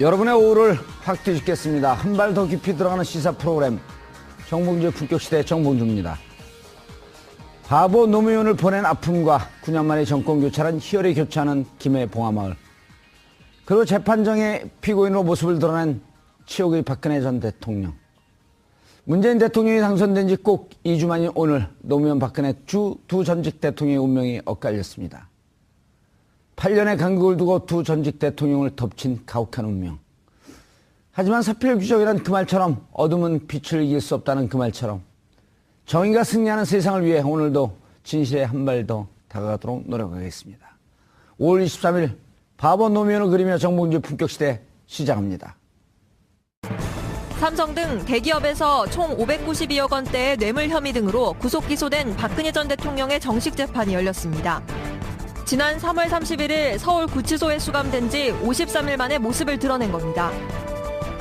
여러분의 오후를 확 뒤집겠습니다. 한 발 더 깊이 들어가는 시사 프로그램 정봉주의 품격시대 정봉주입니다. 바보 노무현을 보낸 아픔과 9년 만에 정권교체란 희열이 교차하는 김해 봉하마을, 그리고 재판정의 피고인으로 모습을 드러낸 치욕의 박근혜 전 대통령. 문재인 대통령이 당선된 지 꼭 2주 만인 오늘 노무현 박근혜 두 전직 대통령의 운명이 엇갈렸습니다. 8년의 간극을 두고 두 전직 대통령을 덮친 가혹한 운명. 하지만 사필규정이란 그 말처럼 어둠은 빛을 이길 수 없다는 그 말처럼 정의가 승리하는 세상을 위해 오늘도 진실에 한 발 더 다가가도록 노력하겠습니다. 5월 23일 바보 노무현을 그리며 정봉주의 품격시대 시작합니다. 삼성 등 대기업에서 총 592억 원대의 뇌물 혐의 등으로 구속 기소된 박근혜 전 대통령의 정식 재판이 열렸습니다. 지난 3월 31일 서울 구치소에 수감된 지 53일 만에 모습을 드러낸 겁니다.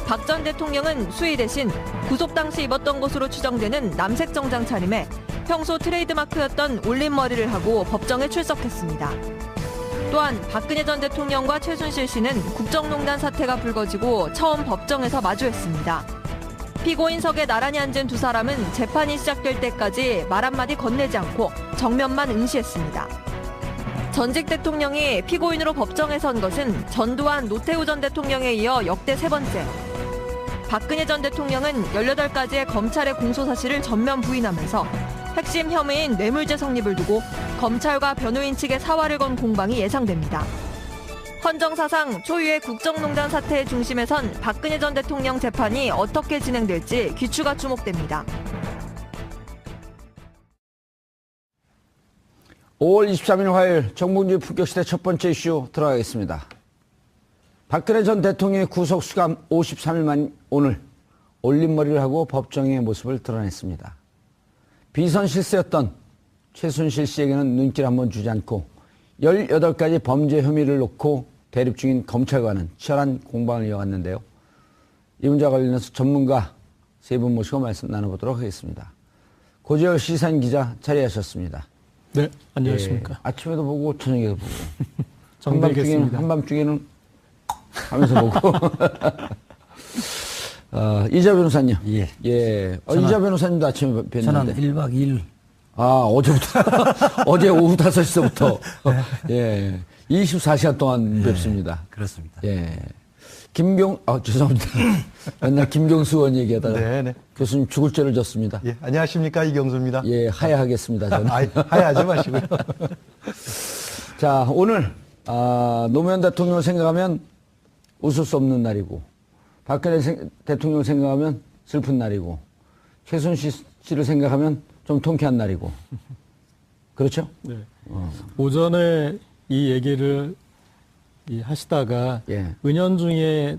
박 전 대통령은 수의 대신 구속 당시 입었던 것으로 추정되는 남색 정장 차림에 평소 트레이드마크였던 올림머리를 하고 법정에 출석했습니다. 또한 박근혜 전 대통령과 최순실 씨는 국정농단 사태가 불거지고 처음 법정에서 마주했습니다. 피고인석에 나란히 앉은 두 사람은 재판이 시작될 때까지 말 한마디 건네지 않고 정면만 응시했습니다. 전직 대통령이 피고인으로 법정에 선 것은 전두환, 노태우 전 대통령에 이어 역대 세 번째. 박근혜 전 대통령은 18가지의 검찰의 공소사실을 전면 부인하면서 핵심 혐의인 뇌물죄 성립을 두고 검찰과 변호인 측의 사활을 건 공방이 예상됩니다. 헌정사상 초유의 국정농단 사태의 중심에 선 박근혜 전 대통령 재판이 어떻게 진행될지 귀추가 주목됩니다. 5월 23일 화요일 정봉주의 품격시대 첫 번째 이슈 들어가겠습니다. 박근혜 전 대통령의 구속 수감 53일 만 오늘 올림머리를 하고 법정의 모습을 드러냈습니다. 비선 실세였던 최순실 씨에게는 눈길 한번 주지 않고 18가지 범죄 혐의를 놓고 대립 중인 검찰과는 치열한 공방을 이어갔는데요. 이 문제와 관련해서 전문가 세 분 모시고 말씀 나눠보도록 하겠습니다. 고재열 시사인 기자 자리하셨습니다. 네, 안녕하십니까. 예, 아침에도 보고 저녁에도 보고 정리하겠습니다. 한밤중에는 하면서 보고 이자 변호사님. 예. 이자 변호사님도 아침에 뵀는데. 저는 1박 2일. 어제부터. 어제 오후 5시부터. 예. 24시간 동안 뵙습니다. 그렇습니다. 예. 죄송합니다. 맨날 김경수 의원 얘기하다가. 네네. 교수님 죽을 죄를 졌습니다. 예, 안녕하십니까. 이경수입니다. 예, 하야하겠습니다. 저는. 하야하지 마시고요. 자, 오늘, 노무현 대통령을 생각하면 웃을 수 없는 날이고, 박근혜 대통령을 생각하면 슬픈 날이고, 최순실 씨를 생각하면 좀 통쾌한 날이고. 그렇죠? 네. 오전에 이 얘기를 하시다가 예. 은연중에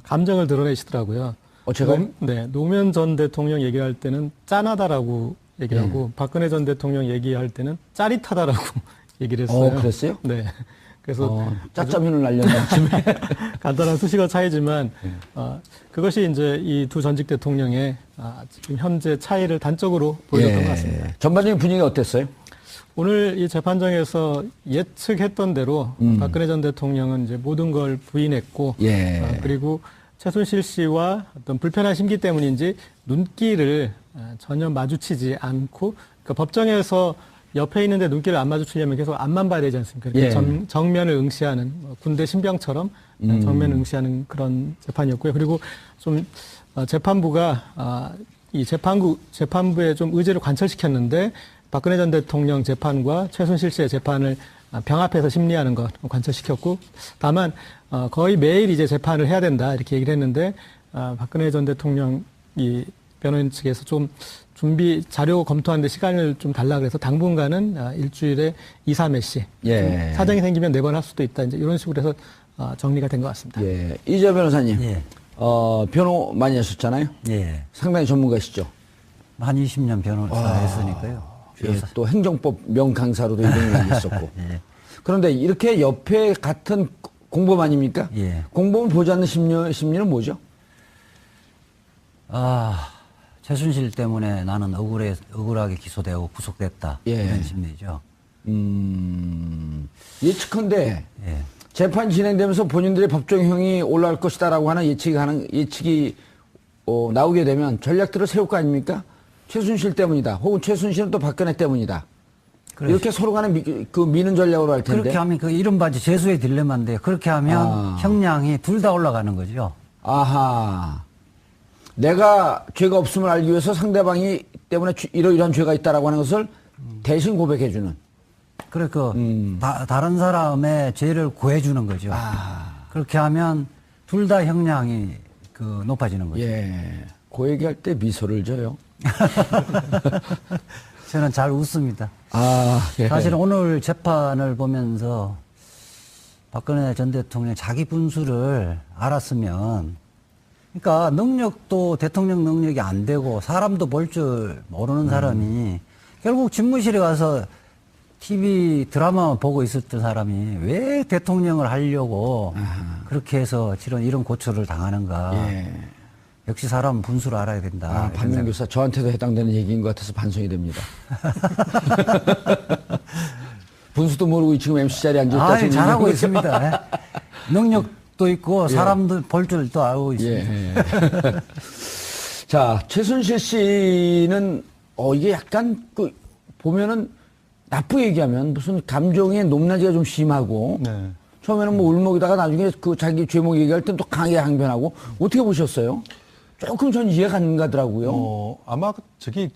감정을 드러내시더라고요. 제가요? 네. 노무현 전 대통령 얘기할 때는 짠하다라고 얘기하고 박근혜 전 대통령 얘기할 때는 짜릿하다라고 얘기를 했어요. 그랬어요? 네. 그래서 짜짜면을 날렸네. 간단한 수식어 차이지만 그것이 이제 이 두 전직 대통령의 지금 현재 차이를 단적으로 보였던 것 같습니다. 전반적인 분위기가 어땠어요? 오늘 이 재판정에서 예측했던 대로 박근혜 전 대통령은 이제 모든 걸 부인했고 그리고 최순실 씨와 어떤 불편한 심기 때문인지 눈길을 전혀 마주치지 않고 그러니까 법정에서 옆에 있는데 눈길을 안 마주치려면 계속 앞만 봐야 되지 않습니까? 정면을 응시하는 군대 신병처럼 정면을 응시하는 그런 재판이었고요. 그리고 좀 재판부가 이 재판부의 좀 의제를 관철시켰는데 박근혜 전 대통령 재판과 최순실 씨의 재판을 병합해서 심리하는 것 관철시켰고 다만 거의 매일 이제 재판을 해야 된다 이렇게 얘기를 했는데 박근혜 전 대통령 이 변호인 측에서 좀 준비 자료 검토하는데 시간을 좀 달라 그래서 당분간은 일주일에 2, 3회씩 사정이 생기면 4번 할 수도 있다 이제 이런 식으로 해서 정리가 된 것 같습니다. 예. 이자 변호사님. 예. 변호 많이 하셨잖아요. 예. 상당히 전문가시죠. 한 20년 변호사 했으니까요. 예, 또 행정법 명강사로도 이름을 있었고. 예. 그런데 이렇게 옆에 같은 공범 아닙니까? 예. 공범을 보지 않는 심리는 뭐죠? 최순실 때문에 나는 억울하게 기소되고 구속됐다. 이런 심리죠. 예측컨대 예. 재판 진행되면서 본인들의 법정형이 올라올 것이다라고 하는 예측이 나오게 되면 전략들을 세울 거 아닙니까? 최순실 때문이다. 혹은 최순실은 또 박근혜 때문이다. 이렇게 서로 간에 미는 전략으로 할 텐데. 그렇게 하면 그 이른바 재수의 딜레마인데요. 그렇게 하면 형량이 둘 다 올라가는 거죠. 아하. 내가 죄가 없음을 알기 위해서 상대방이 때문에 이러이러한 죄가 있다라고 하는 것을 대신 고백해주는. 그러니까 다른 사람의 죄를 구해주는 거죠. 그렇게 하면 둘 다 형량이 높아지는 거죠. 예. 그 얘기할 때 미소를 져요. 저는 잘 웃습니다. 예. 사실은 오늘 재판을 보면서 박근혜 전 대통령이 자기 분수를 알았으면, 그러니까 능력도 대통령 능력이 안 되고 사람도 볼 줄 모르는 사람이 결국 집무실에 가서 TV 드라마만 보고 있었던 사람이 왜 대통령을 하려고 그렇게 해서 이런 고초를 당하는가. 예. 역시 사람은 분수를 알아야 된다. 반면교사 저한테도 해당되는 얘기인 것 같아서 반성이 됩니다. 분수도 모르고 지금 MC 자리에 앉아있다. 잘하고 있습니다. 능력도 있고 사람들 볼 줄도 알고 있습니다. 예. 자, 최순실 씨는 이게 약간 보면은 나쁘게 얘기하면 무슨 감정의 높낮이가 좀 심하고 네. 처음에는 뭐 울먹이다가 나중에 자기 죄목 얘기할 땐 또 강하게 항변하고 어떻게 보셨어요? 조금 전 이해가 안 가더라고요. 아마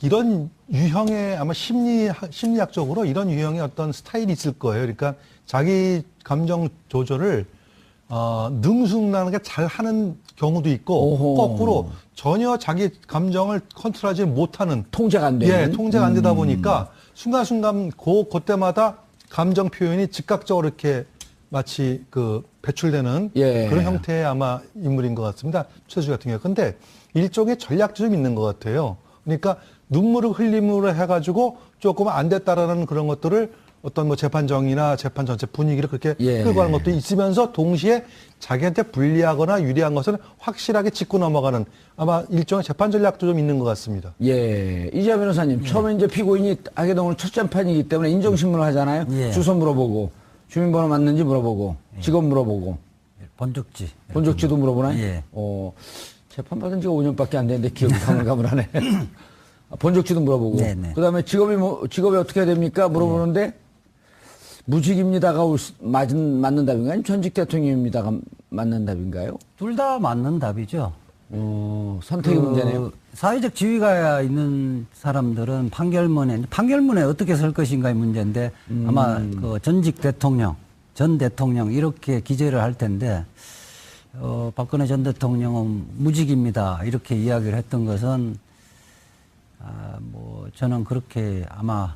이런 유형의 아마 심리학적으로 이런 유형의 어떤 스타일이 있을 거예요. 그러니까 자기 감정 조절을 능숙하게 잘 하는 경우도 있고, 오호. 거꾸로 전혀 자기 감정을 컨트롤하지 못하는, 통제가 안 되는. 예, 통제가 안 되다 보니까 순간순간 그때마다 감정 표현이 즉각적으로 이렇게 마치 배출되는 그런 형태의 아마 인물인 것 같습니다. 최순실 같은 경우. 근데 일종의 전략도 좀 있는 것 같아요. 그러니까 눈물을 흘림으로 해가지고 조금 안 됐다라는 그런 것들을 어떤 뭐 재판정이나 재판 전체 분위기를 그렇게 끌고 가는 것도 있으면서 동시에 자기한테 불리하거나 유리한 것은 확실하게 짚고 넘어가는 아마 일종의 재판 전략도 좀 있는 것 같습니다. 예. 이재하 변호사님, 처음에 이제 피고인이 하게 된 오늘 첫 재판이기 때문에 인정신문을 하잖아요. 주소 물어보고, 주민번호 맞는지 물어보고, 직업 물어보고. 본적지도 물어보나요? 예. 재판 받은 지가 5년밖에 안 됐는데 기억이 가물가물하네. 본적지도 물어보고. 네네. 그 다음에 직업이 어떻게 됩니까? 물어보는데, 무직입니다가 맞는 답인가요? 아니면 전직 대통령입니다가 맞는 답인가요? 둘 다 맞는 답이죠. 선택의 문제네요. 사회적 지위가 있는 사람들은 판결문에 어떻게 쓸 것인가의 문제인데 아마 전직 대통령, 전 대통령 이렇게 기재를 할 텐데 박근혜 전 대통령은 무직입니다. 이렇게 이야기를 했던 것은 저는 그렇게 아마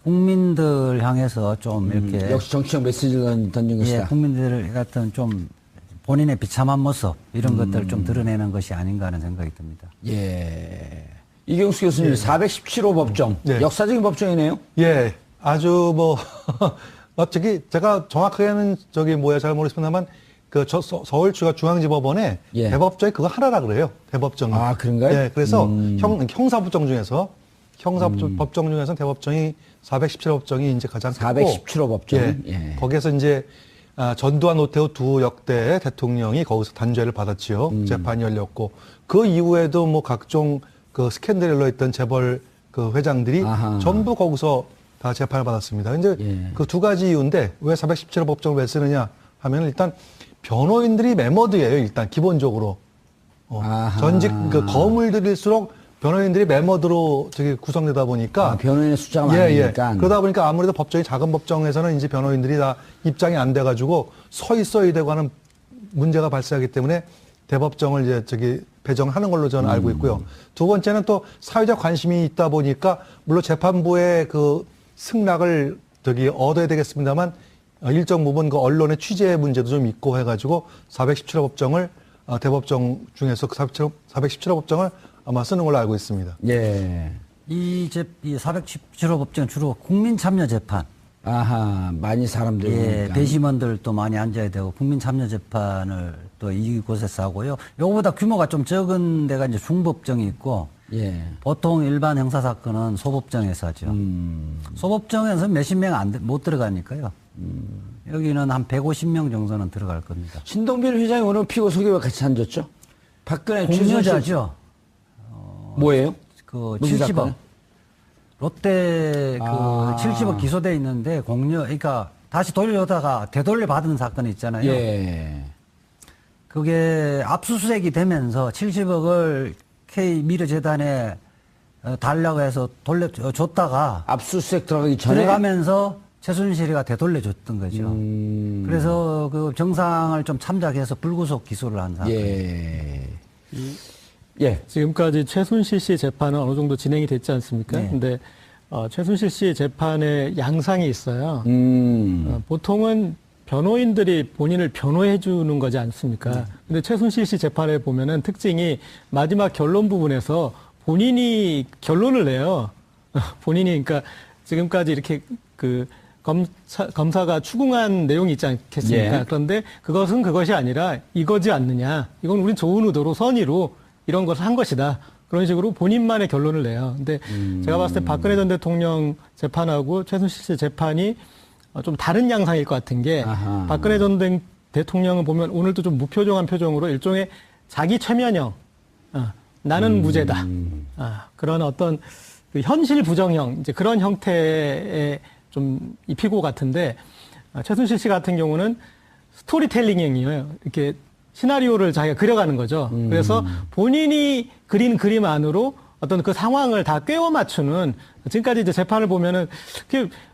국민들 향해서 좀 이렇게 역시 정치적 메시지를 던진 것이다. 예, 국민들 같은 좀 본인의 비참한 모습 이런 것들을 좀 드러내는 것이 아닌가 하는 생각이 듭니다. 예. 이경수 교수님, 417호 법정. 역사적인 법정이네요. 예. 아주 제가 정확하게는 잘 모르겠습니다만 서울중앙지법원에 대법정이 그거 하나라 그래요. 대법정. 아, 그런가요? 예. 그래서 형사법정 중에서 법정 중에서 대법정이 417호 법정이 이제 가장 크고 417호 법정. 거기에서 이제 전두환, 노태우 두 역대 대통령이 거기서 단죄를 받았지요. 재판이 열렸고 그 이후에도 뭐 각종 스캔들에 흘러있던 재벌 회장들이 전부 거기서 다 재판을 받았습니다. 이제 그 두 가지 이유인데 왜 417호 법정을 왜 쓰느냐 하면 일단 변호인들이 매머드예요. 일단 기본적으로 전직 거물들일수록 변호인들이 매머드로 구성되다 보니까 변호인의 숫자가 많으니까 그러다 보니까 아무래도 법정이 작은 법정에서는 이제 변호인들이 다 입장이 안 돼가지고 서 있어야 되고 하는 문제가 발생하기 때문에 대법정을 이제 배정하는 걸로 저는 알고 있고요. 두 번째는 또 사회적 관심이 있다 보니까 물론 재판부의 승낙을 얻어야 되겠습니다만 일정 부분 언론의 취재 문제도 좀 있고 해가지고 417호 법정을 대법정 중에서 417호 법정을 아마 쓰는 걸로 알고 있습니다. 예. 이 417호 법정은 주로 국민 참여 재판. 많이 사람들이. 배심원들도 많이 앉아야 되고 국민 참여 재판을 또 이곳에서 하고요. 요거보다 규모가 좀 적은 데가 이제 중법정이 있고 보통 일반 형사 사건은 소법정에서 하죠. 소법정에서 몇십 명 못 들어가니까요. 여기는 한 150명 정도는 들어갈 겁니다. 신동빈 회장이 오늘 피고 소개와 같이 앉았죠? 박근혜 공여자죠. 뭐예요? 그 무슨 70억. 사건은? 롯데 그 70억 기소돼 있는데 그러니까 다시 돌려다가 되돌려 받은 사건이 있잖아요. 예. 그게 압수수색이 되면서 70억을 K 미르재단에 달라고 해서 돌려줬다가 압수수색 들어가기 전에 들어가면서 최순실이가 되돌려줬던 거죠. 그래서 그 정상을 좀 참작해서 불구속 기소를 한 사건. 예. 예. 지금까지 최순실 씨 재판은 어느 정도 진행이 됐지 않습니까? 네. 근데 최순실 씨 재판에 양상이 있어요. 보통은 변호인들이 본인을 변호해 주는 거지 않습니까? 근데 최순실 씨 재판에 보면은 특징이 마지막 결론 부분에서 본인이 결론을 내요. 본인이 그러니까 지금까지 이렇게 그 검사가 추궁한 내용이 있지 않겠습니까? 예. 그런데 그것은 그것이 아니라 이거지 않느냐. 이건 우린 좋은 의도로 선의로 이런 것을 한 것이다. 그런 식으로 본인만의 결론을 내요. 근데 제가 봤을 때 박근혜 전 대통령 재판하고 최순실 씨 재판이 좀 다른 양상일 것 같은 게 아하. 박근혜 전 대통령은 보면 오늘도 좀 무표정한 표정으로 일종의 자기 최면형, 나는 무죄다. 그런 어떤 그 현실 부정형, 이제 그런 형태의 좀 입히고 같은데 최순실 씨 같은 경우는 스토리텔링형이에요. 이렇게 시나리오를 자기가 그려가는 거죠. 그래서 본인이 그린 그림 안으로 어떤 그 상황을 다 꿰어 맞추는 지금까지 이제 재판을 보면은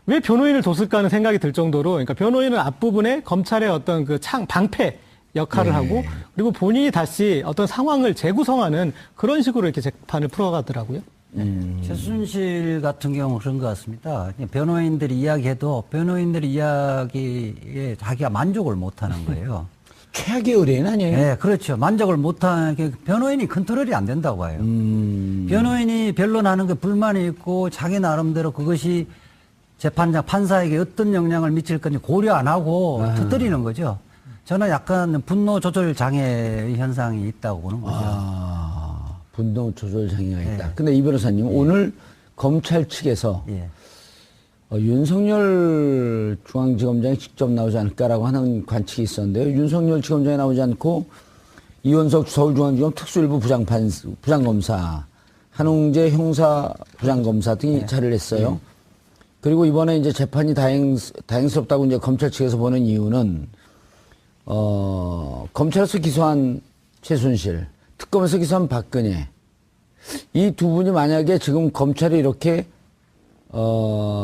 왜 변호인을 뒀을까 하는 생각이 들 정도로 그러니까 변호인은 앞부분에 검찰의 어떤 그 방패 역할을 하고 그리고 본인이 다시 어떤 상황을 재구성하는 그런 식으로 이렇게 재판을 풀어가더라고요. 최순실 같은 경우는 그런 것 같습니다. 변호인들이 이야기해도 변호인들의 이야기에 자기가 만족을 못하는 거예요. 최악의 의뢰인 아니에요? 네, 그렇죠. 만족을 못하는 게 변호인이 컨트롤이 안 된다고 해요. 변호인이 변론하는 게 불만이 있고 자기 나름대로 그것이 재판장 판사에게 어떤 영향을 미칠 건지 고려 안 하고 터뜨리는 거죠. 저는 약간 분노 조절 장애 현상이 있다고 보는 거죠. 분노 조절 장애가 있다. 근데 이 변호사님 오늘 검찰 측에서 윤석열 중앙지검장이 직접 나오지 않을까라고 하는 관측이 있었는데요. 윤석열 지검장이 나오지 않고 이원석 서울중앙지검 특수일부 부장검사, 한웅재 형사부장검사 등이 차를 했어요. 그리고 이번에 이제 재판이 다행스럽다고 이제 검찰 측에서 보는 이유는 검찰에서 기소한 최순실, 특검에서 기소한 박근혜, 이 두 분이 만약에 지금 검찰이 이렇게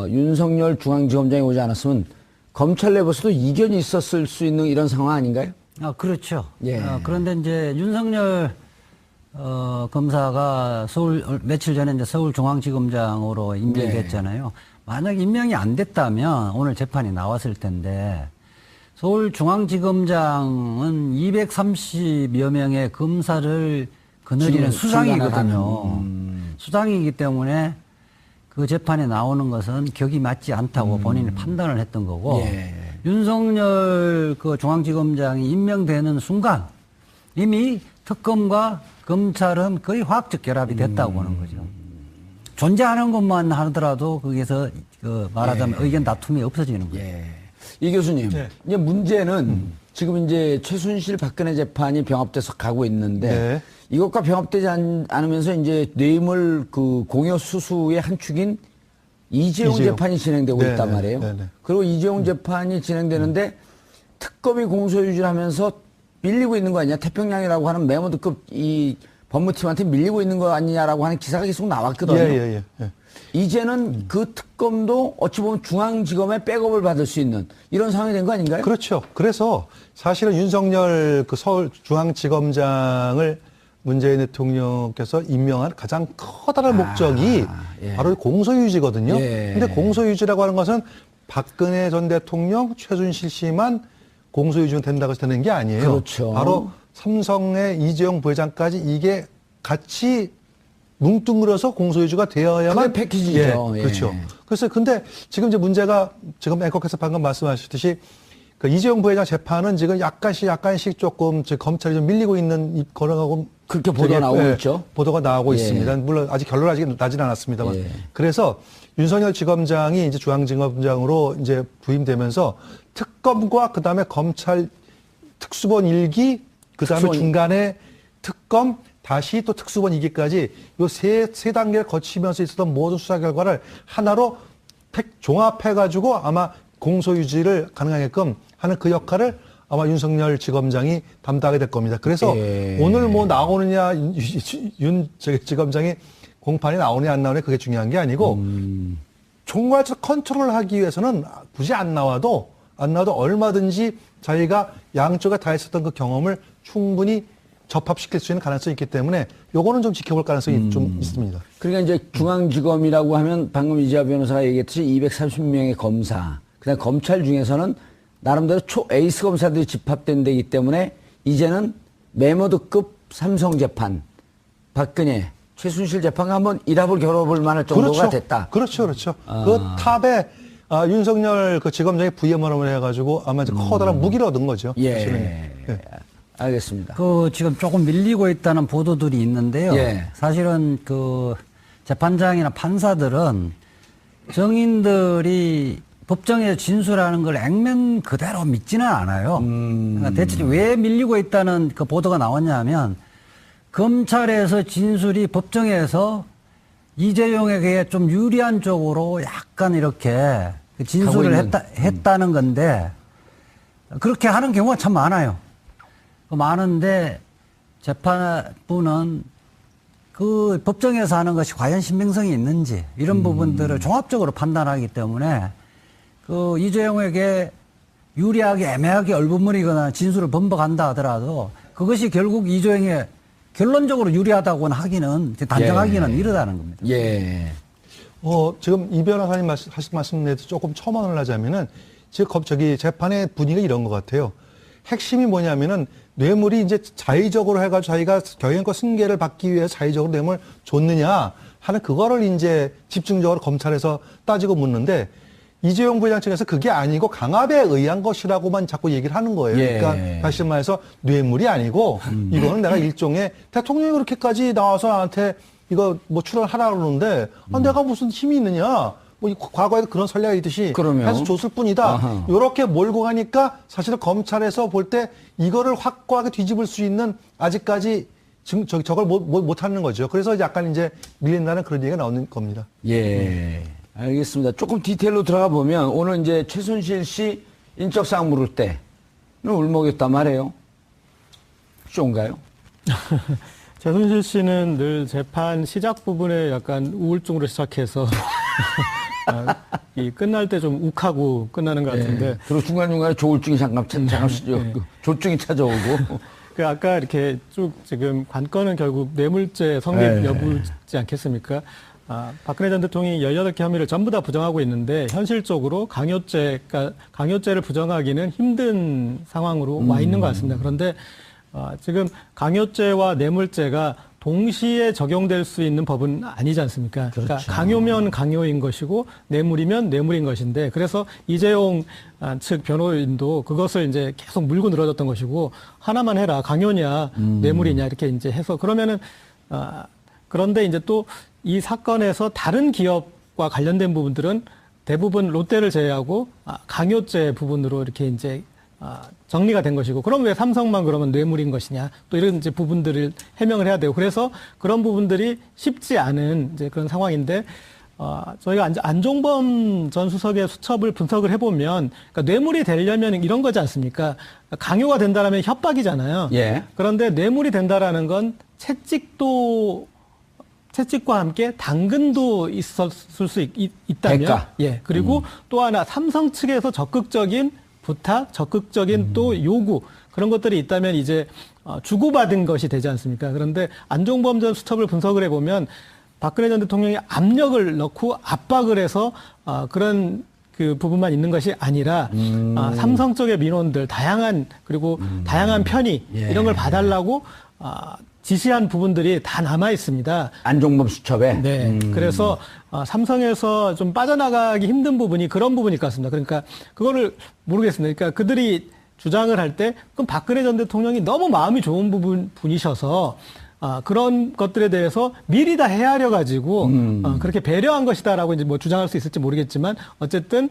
윤석열 중앙지검장이 오지 않았으면 검찰 내부에서도 이견이 있었을 수 있는 이런 상황 아닌가요? 그렇죠. 예. 그런데 이제 윤석열 검사가 며칠 전에 이제 서울중앙지검장으로 임명이 됐잖아요. 만약 임명이 안 됐다면 오늘 재판이 나왔을 텐데 서울중앙지검장은 230여 명의 검사를 거느리는 수장이거든요. 수장이기 때문에 그 재판에 나오는 것은 격이 맞지 않다고 본인이 판단을 했던 거고 윤석열 그 중앙지검장이 임명되는 순간 이미 특검과 검찰은 거의 화학적 결합이 됐다고 보는 거죠. 존재하는 것만 하더라도 거기서 말하자면 의견 다툼이 없어지는 거예요. 이 교수님, 이제 문제는 지금 이제 최순실 박근혜 재판이 병합돼서 가고 있는데 이것과 병합되지 않으면서 이제 뇌물 그 공여 수수의 한 축인 이재용 재판이 진행되고 있단 말이에요. 그리고 이재용 재판이 진행되는데 특검이 공소유지를 하면서 밀리고 있는 거 아니냐. 태평양이라고 하는 메모드급 이 법무팀한테 밀리고 있는 거 아니냐라고 하는 기사가 계속 나왔거든요. 이제는 그 특검도 어찌 보면 중앙지검의 백업을 받을 수 있는 이런 상황이 된 거 아닌가요? 그렇죠. 그래서 사실은 윤석열 그 서울중앙지검장을 문재인 대통령께서 임명한 가장 커다란 목적이 바로 공소유지거든요. 근데 공소유지라고 하는 것은 박근혜 전 대통령, 최순실 씨만 공소유지는 된다고 해서 되는 게 아니에요. 그렇죠. 바로 삼성의 이재용 부회장까지 이게 같이 뭉뚱그려서 공소유지가 되어야만 패키지죠. 그렇죠. 그래서 근데 지금 이제 문제가 지금 앵커께서 방금 말씀하셨듯이 그 이재용 부회장 재판은 지금 약간씩 조금 검찰이 좀 밀리고 있는 거라고 그렇게 보도가 나오고 있죠. 보도가 나오고 예. 있습니다. 물론 아직 결론은 아직 나진 않았습니다만. 예. 그래서 윤석열 지검장이 이제 중앙지검장으로 이제 부임되면서 특검과 그다음에 검찰 특수본 1기, 그다음에 특수본- 중간에 특검, 다시 또 특수본 2기까지 요 세 단계를 거치면서 있었던 모든 수사 결과를 하나로 종합해가지고 아마 공소유지를 가능하게끔 하는 그 역할을 아마 윤석열 지검장이 담당하게 될 겁니다. 그래서 예. 오늘 뭐 나오느냐, 지검장이 공판에 나오느냐 안 나오느냐 그게 중요한 게 아니고 총괄적 컨트롤을 하기 위해서는 굳이 안 나와도 얼마든지 자기가 양쪽에 다 했었던 그 경험을 충분히 접합시킬 수 있는 가능성이 있기 때문에 요거는 좀 지켜볼 가능성이 좀 있습니다. 그러니까 이제 중앙지검이라고 하면 방금 이재화 변호사가 얘기했듯이 230명의 검사, 그다음 검찰 중에서는 나름대로 에이스 검사들이 집합된 데이기 때문에 이제는 메모드급 삼성 재판, 박근혜, 최순실 재판과 한번 일합을 겨뤄볼 만할 정도가 됐다. 그렇죠. 그 탑에 윤석열 그 지검장이 부임을 해가지고 아마 이제 커다란 무기를 얻은 거죠. 사실은. 예. 알겠습니다. 그 지금 조금 밀리고 있다는 보도들이 있는데요. 예. 사실은 그 재판장이나 판사들은 정인들이 법정에서 진술하는 걸 액면 그대로 믿지는 않아요. 그러니까 대체 왜 밀리고 있다는 그 보도가 나왔냐면 검찰에서 진술이 법정에서 이재용에게 좀 유리한 쪽으로 약간 이렇게 그 진술을 했다는 건데 그렇게 하는 경우가 참 많아요. 많은데 재판부는 그 법정에서 하는 것이 과연 신빙성이 있는지 이런 부분들을 종합적으로 판단하기 때문에 그 이재용에게 유리하게 애매하게 얼버무리거나 진술을 번복한다 하더라도 그것이 결국 이재용에 결론적으로 유리하다고는 하기는 단정하기는 이르다는 겁니다. 예. 지금 이 변호사님 하신 말씀 내에서 조금 첨언을 하자면은 지금 재판의 분위기가 이런 것 같아요. 핵심이 뭐냐면은 뇌물이 이제 자의적으로 해가지고 자기가 경영권 승계를 받기 위해 자의적으로 뇌물 줬느냐 하는 그거를 이제 집중적으로 검찰에서 따지고 묻는데 이재용 부회장 측에서 그게 아니고 강압에 의한 것이라고만 자꾸 얘기를 하는 거예요. 예. 그러니까 다시 말해서 뇌물이 아니고 이거는 내가 일종의 대통령이 그렇게까지 나와서 나한테 이거 뭐 출연하라 그러는데 내가 무슨 힘이 있느냐. 뭐 과거에도 그런 전략이 있듯이 그러면? 해서 줬을 뿐이다. 아하. 이렇게 몰고 가니까 사실은 검찰에서 볼 때 이거를 확고하게 뒤집을 수 있는 아직까지 저걸 못 하는 거죠. 그래서 약간 이제 밀린다는 그런 얘기가 나오는 겁니다. 예. 알겠습니다. 조금 디테일로 들어가 보면 오늘 이제 최순실 씨 인적사항 물을 때는 울먹였단 말이에요. 쇼인가요? 최순실 씨는 늘 재판 시작 부분에 약간 우울증으로 시작해서 이 끝날 때 좀 욱하고 끝나는 것 같은데. 예. 그리고 중간중간에 조울증이 잠깐씩 조증이 찾아오고. 그 아까 이렇게 쭉 지금 관건은 결국 뇌물죄 성립 여부지 않겠습니까? 박근혜 전 대통령이 18개 혐의를 전부 다 부정하고 있는데 현실적으로 강요죄를 부정하기는 힘든 상황으로 와 있는 것 같습니다. 그런데 지금 강요죄와 뇌물죄가 동시에 적용될 수 있는 법은 아니지 않습니까? 그렇죠. 그러니까 강요면 강요인 것이고 뇌물이면 뇌물인 것인데 그래서 이재용 측 변호인도 그것을 이제 계속 물고 늘어졌던 것이고 하나만 해라 강요냐 뇌물이냐 이렇게 이제 해서 그러면은 그런데 이제 또 이 사건에서 다른 기업과 관련된 부분들은 대부분 롯데를 제외하고 강요죄 부분으로 이렇게 이제 정리가 된 것이고 그럼 왜 삼성만 그러면 뇌물인 것이냐 또 이런 이제 부분들을 해명을 해야 되고 그래서 그런 부분들이 쉽지 않은 이제 그런 상황인데 저희가 안종범 전 수석의 수첩을 분석을 해보면 그러니까 뇌물이 되려면 이런 거지 않습니까? 강요가 된다라면 협박이잖아요. 예. 그런데 뇌물이 된다라는 건 채찍과 함께 당근도 있었을 수 있다면, 대가. 예. 그리고 또 하나 삼성 측에서 적극적인 부탁, 적극적인 또 요구 그런 것들이 있다면 이제 주고받은 것이 되지 않습니까? 그런데 안종범 전 수첩을 분석을 해보면 박근혜 전 대통령이 압력을 넣고 압박을 해서 그런 그 부분만 있는 것이 아니라 삼성 쪽의 민원들 다양한 그리고 다양한 편의 이런 걸 봐달라고 지시한 부분들이 다 남아 있습니다. 안종범 수첩에. 네. 그래서 삼성에서 좀 빠져나가기 힘든 부분이 그런 부분일 것 같습니다. 그러니까 그거를 모르겠습니다. 그러니까 그들이 주장을 할 때 그럼 박근혜 전 대통령이 너무 마음이 좋은 분이셔서 그런 것들에 대해서 미리 다 헤아려 가지고 그렇게 배려한 것이다라고 이제 뭐 주장할 수 있을지 모르겠지만 어쨌든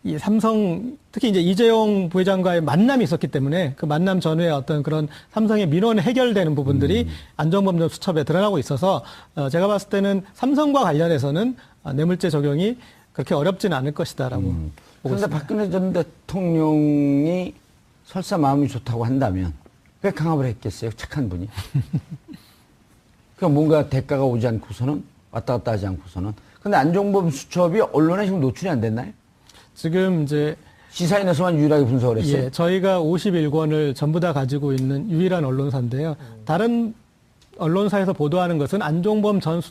이 삼성 특히 이제 이재용 부회장과의 만남이 있었기 때문에 그 만남 전후에 어떤 그런 삼성의 민원이 해결되는 부분들이 안종범 전 수첩에 드러나고 있어서 제가 봤을 때는 삼성과 관련해서는 뇌물죄 적용이 그렇게 어렵지는 않을 것이다라고 보고 그런데 있습니다. 박근혜 전 대통령이 설사 마음이 좋다고 한다면 왜 강압을 했겠어요? 착한 분이. 그러니까 뭔가 대가가 오지 않고서는 왔다 갔다 하지 않고서는. 근데 안종범 수첩이 언론에 지금 노출이 안 됐나요? 지금 이제 시사인에서만 유일하게 분석을 했어요. 예, 저희가 51권을 전부 다 가지고 있는 유일한 언론사인데요. 다른 언론사에서 보도하는 것은 안종범 전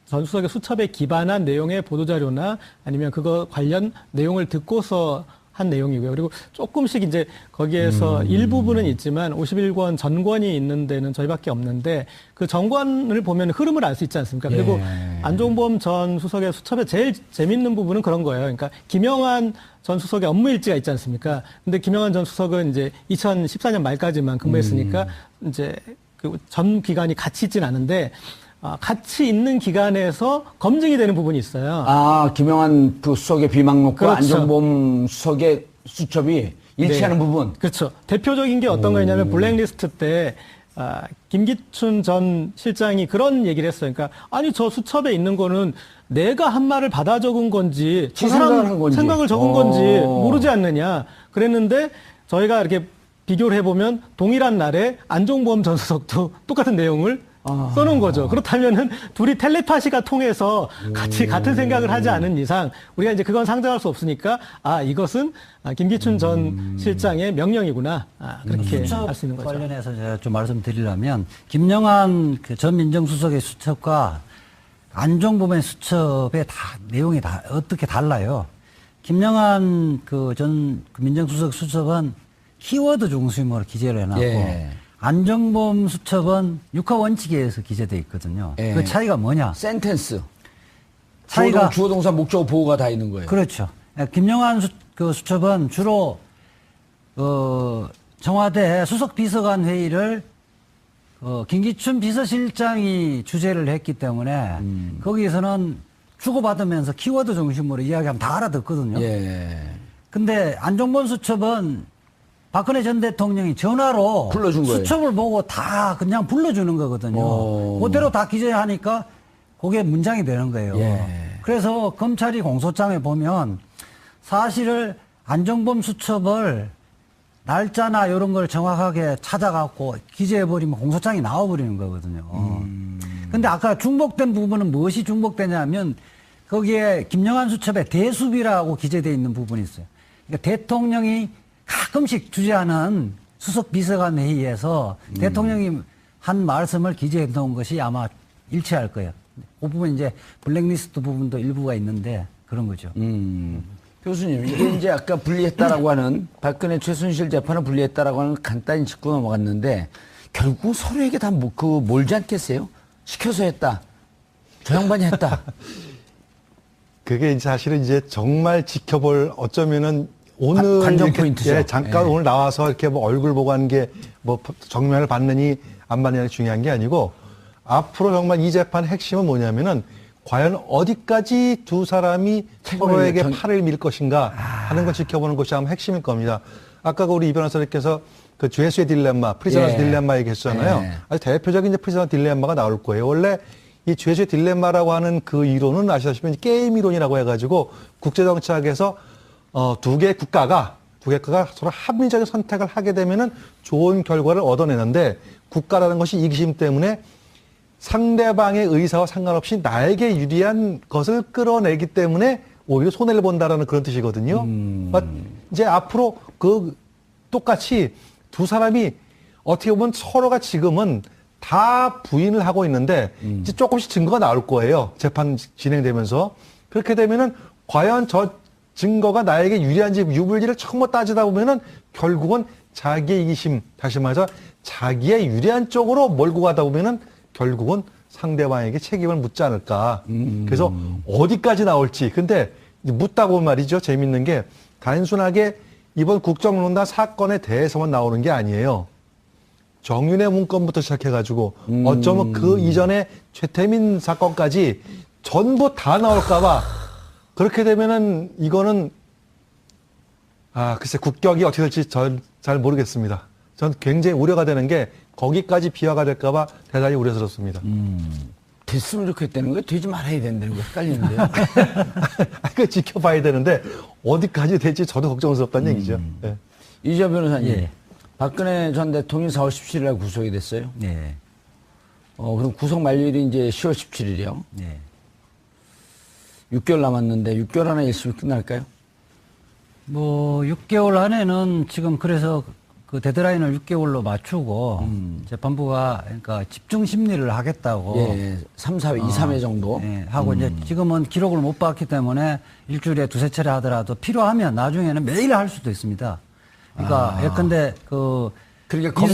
수석의 수첩에 기반한 내용의 보도자료나 아니면 그거 관련 내용을 듣고서 한 내용이고요. 그리고 조금씩 이제 거기에서 일부분은 있지만 51권 전권이 있는 데는 저희밖에 없는데 그 전권을 보면 흐름을 알 수 있지 않습니까? 그리고 안종범 전 수석의 수첩에 제일 재밌는 부분은 그런 거예요. 그러니까 김영환 전 수석의 업무 일지가 있지 않습니까? 근데 김영환 전 수석은 이제 2014년 말까지만 근무했으니까 이제 그 전 기간이 같이 있진 않은데 같이 있는 기간에서 검증이 되는 부분이 있어요. 김영환 그 수석의 비망록과 그렇죠. 안종범 수석의 수첩이 일치하는 네. 부분. 그렇죠. 대표적인 게 어떤 거냐면 블랙리스트 때 김기춘 전 실장이 그런 얘기를 했어요. 그러니까 아니 저 수첩에 있는 거는 내가 한 말을 받아 적은 건지 저 사람 생각을 적은 건지 모르지 않느냐 그랬는데 저희가 이렇게 비교를 해보면 동일한 날에 안종범 전 수석도 똑같은 내용을 써놓은 거죠. 그렇다면은 둘이 텔레파시가 통해서 같은 생각을 하지 않은 이상 우리가 이제 그건 상정할 수 없으니까 이것은 김기춘 전 실장의 명령이구나. 그렇게 할 수 있는 거죠. 관련해서 제가 좀 말씀드리려면 김영환 그 전 민정수석의 수첩과 안종범의 수첩의 내용이 다 어떻게 달라요. 김영환 그 전 민정수석 수첩은 키워드 중심으로 기재를 해놨고 안종범 수첩은 육하 원칙에 의해서 기재돼 있거든요. 그 차이가 뭐냐? 센텐스. 차이가 주어 동사 목적어 보호가 다 있는 거예요. 그렇죠. 김영환 그 수첩은 주로 청와대 수석 비서관 회의를 김기춘 비서실장이 주재를 했기 때문에 거기에서는 주고받으면서 키워드 중심으로 이야기하면 다 알아듣거든요. 근데 안종범 수첩은 박근혜 전 대통령이 전화로 불러준 거예요. 수첩을 보고 다 그냥 불러주는 거거든요. 그대로 다 기재하니까 그게 문장이 되는 거예요. 그래서 검찰이 공소장에 보면 사실을 안종범 수첩을 날짜나 이런 걸 정확하게 찾아갖고 기재해버리면 공소장이 나와버리는 거거든요. 근데 아까 중복된 부분은 무엇이 중복되냐면 거기에 김영환 수첩에 대수비라고 기재되어 있는 부분이 있어요. 그러니까 대통령이 가끔씩 주재하는 수석 비서관 회의에서 대통령이 한 말씀을 기재해 놓은 것이 아마 일치할 거예요. 그 부분 이제 블랙리스트 부분도 일부가 있는데 그런 거죠. 교수님, 이게 이제 아까 분리했다라고 하는 박근혜 최순실 재판을 분리했다라고 하는 간단히 짚고 넘어갔는데 결국 서로에게 다 몰지 않겠어요? 시켜서 했다. 저 양반이 했다. 그게 사실은 이제 정말 지켜볼 어쩌면은 오늘 관전 포인트죠. 잠깐 오늘 나와서 이렇게 뭐 얼굴 보고 하는 게 뭐 정면을 받느니 안 받느냐가 중요한 게 아니고 앞으로 정말 이 재판 핵심은 뭐냐면은 과연 어디까지 두 사람이 서로에게 팔을 밀 것인가 하는 걸 지켜보는 것이 아마 핵심일 겁니다. 아까 우리 이 변호사님께서 그 죄수의 딜레마, 프리저너스 딜레마 얘기했잖아요. 아주 대표적인 이제 프리저너 딜레마가 나올 거예요. 원래 이 죄수의 딜레마라고 하는 그 이론은 아시다시피 게임 이론이라고 해가지고 국제정치학에서 두 개의 국가가 서로 합리적인 선택을 하게 되면은 좋은 결과를 얻어내는데 국가라는 것이 이기심 때문에 상대방의 의사와 상관없이 나에게 유리한 것을 끌어내기 때문에 오히려 손해를 본다라는 그런 뜻이거든요. 이제 앞으로 똑같이 두 사람이 어떻게 보면 서로가 지금은 다 부인을 하고 있는데 이제 조금씩 증거가 나올 거예요. 재판 진행되면서. 그렇게 되면은 과연 저 증거가 나에게 유리한지 유불리를 처음 따지다 보면은 결국은 자기의 이기심, 다시 말해서 자기의 유리한 쪽으로 몰고 가다 보면은 결국은 상대방에게 책임을 묻지 않을까. 그래서 어디까지 나올지. 근데 묻다 보면 말이죠. 재밌는 게 단순하게 이번 국정농단 사건에 대해서만 나오는 게 아니에요. 정윤회 문건부터 시작해가지고 어쩌면 그 이전에 최태민 사건까지 전부 다 나올까봐 그렇게 되면은 이거는 글쎄 국격이 어떻게 될지 잘 모르겠습니다. 전 굉장히 우려가 되는 게 거기까지 비화가 될까봐 대단히 우려스럽습니다. 됐으면 좋겠다는 거예요? 되지 말아야 된다는 거 헷갈리는데요. 그 지켜봐야 되는데 어디까지 될지 저도 걱정스럽다는 얘기죠. 네. 이재호 변호사님, 예. 박근혜 전 대통령이 4월 17일 날 구속이 됐어요. 네. 그럼 구속 만료일이 이제 10월 17일이요. 네. 6개월 남았는데 6개월 안에 1심이 끝날까요? 뭐 6개월 안에는 지금 그래서 그 데드라인을 6개월로 맞추고 재판부가 그러니까 집중 심리를 하겠다고 예, 3, 4회, 2, 3회 정도. 예, 하고 이제 지금은 기록을 못 봤기 때문에 일주일에 두세 차례 하더라도 필요하면 나중에는 매일 할 수도 있습니다. 그러니까 예컨대 그러니까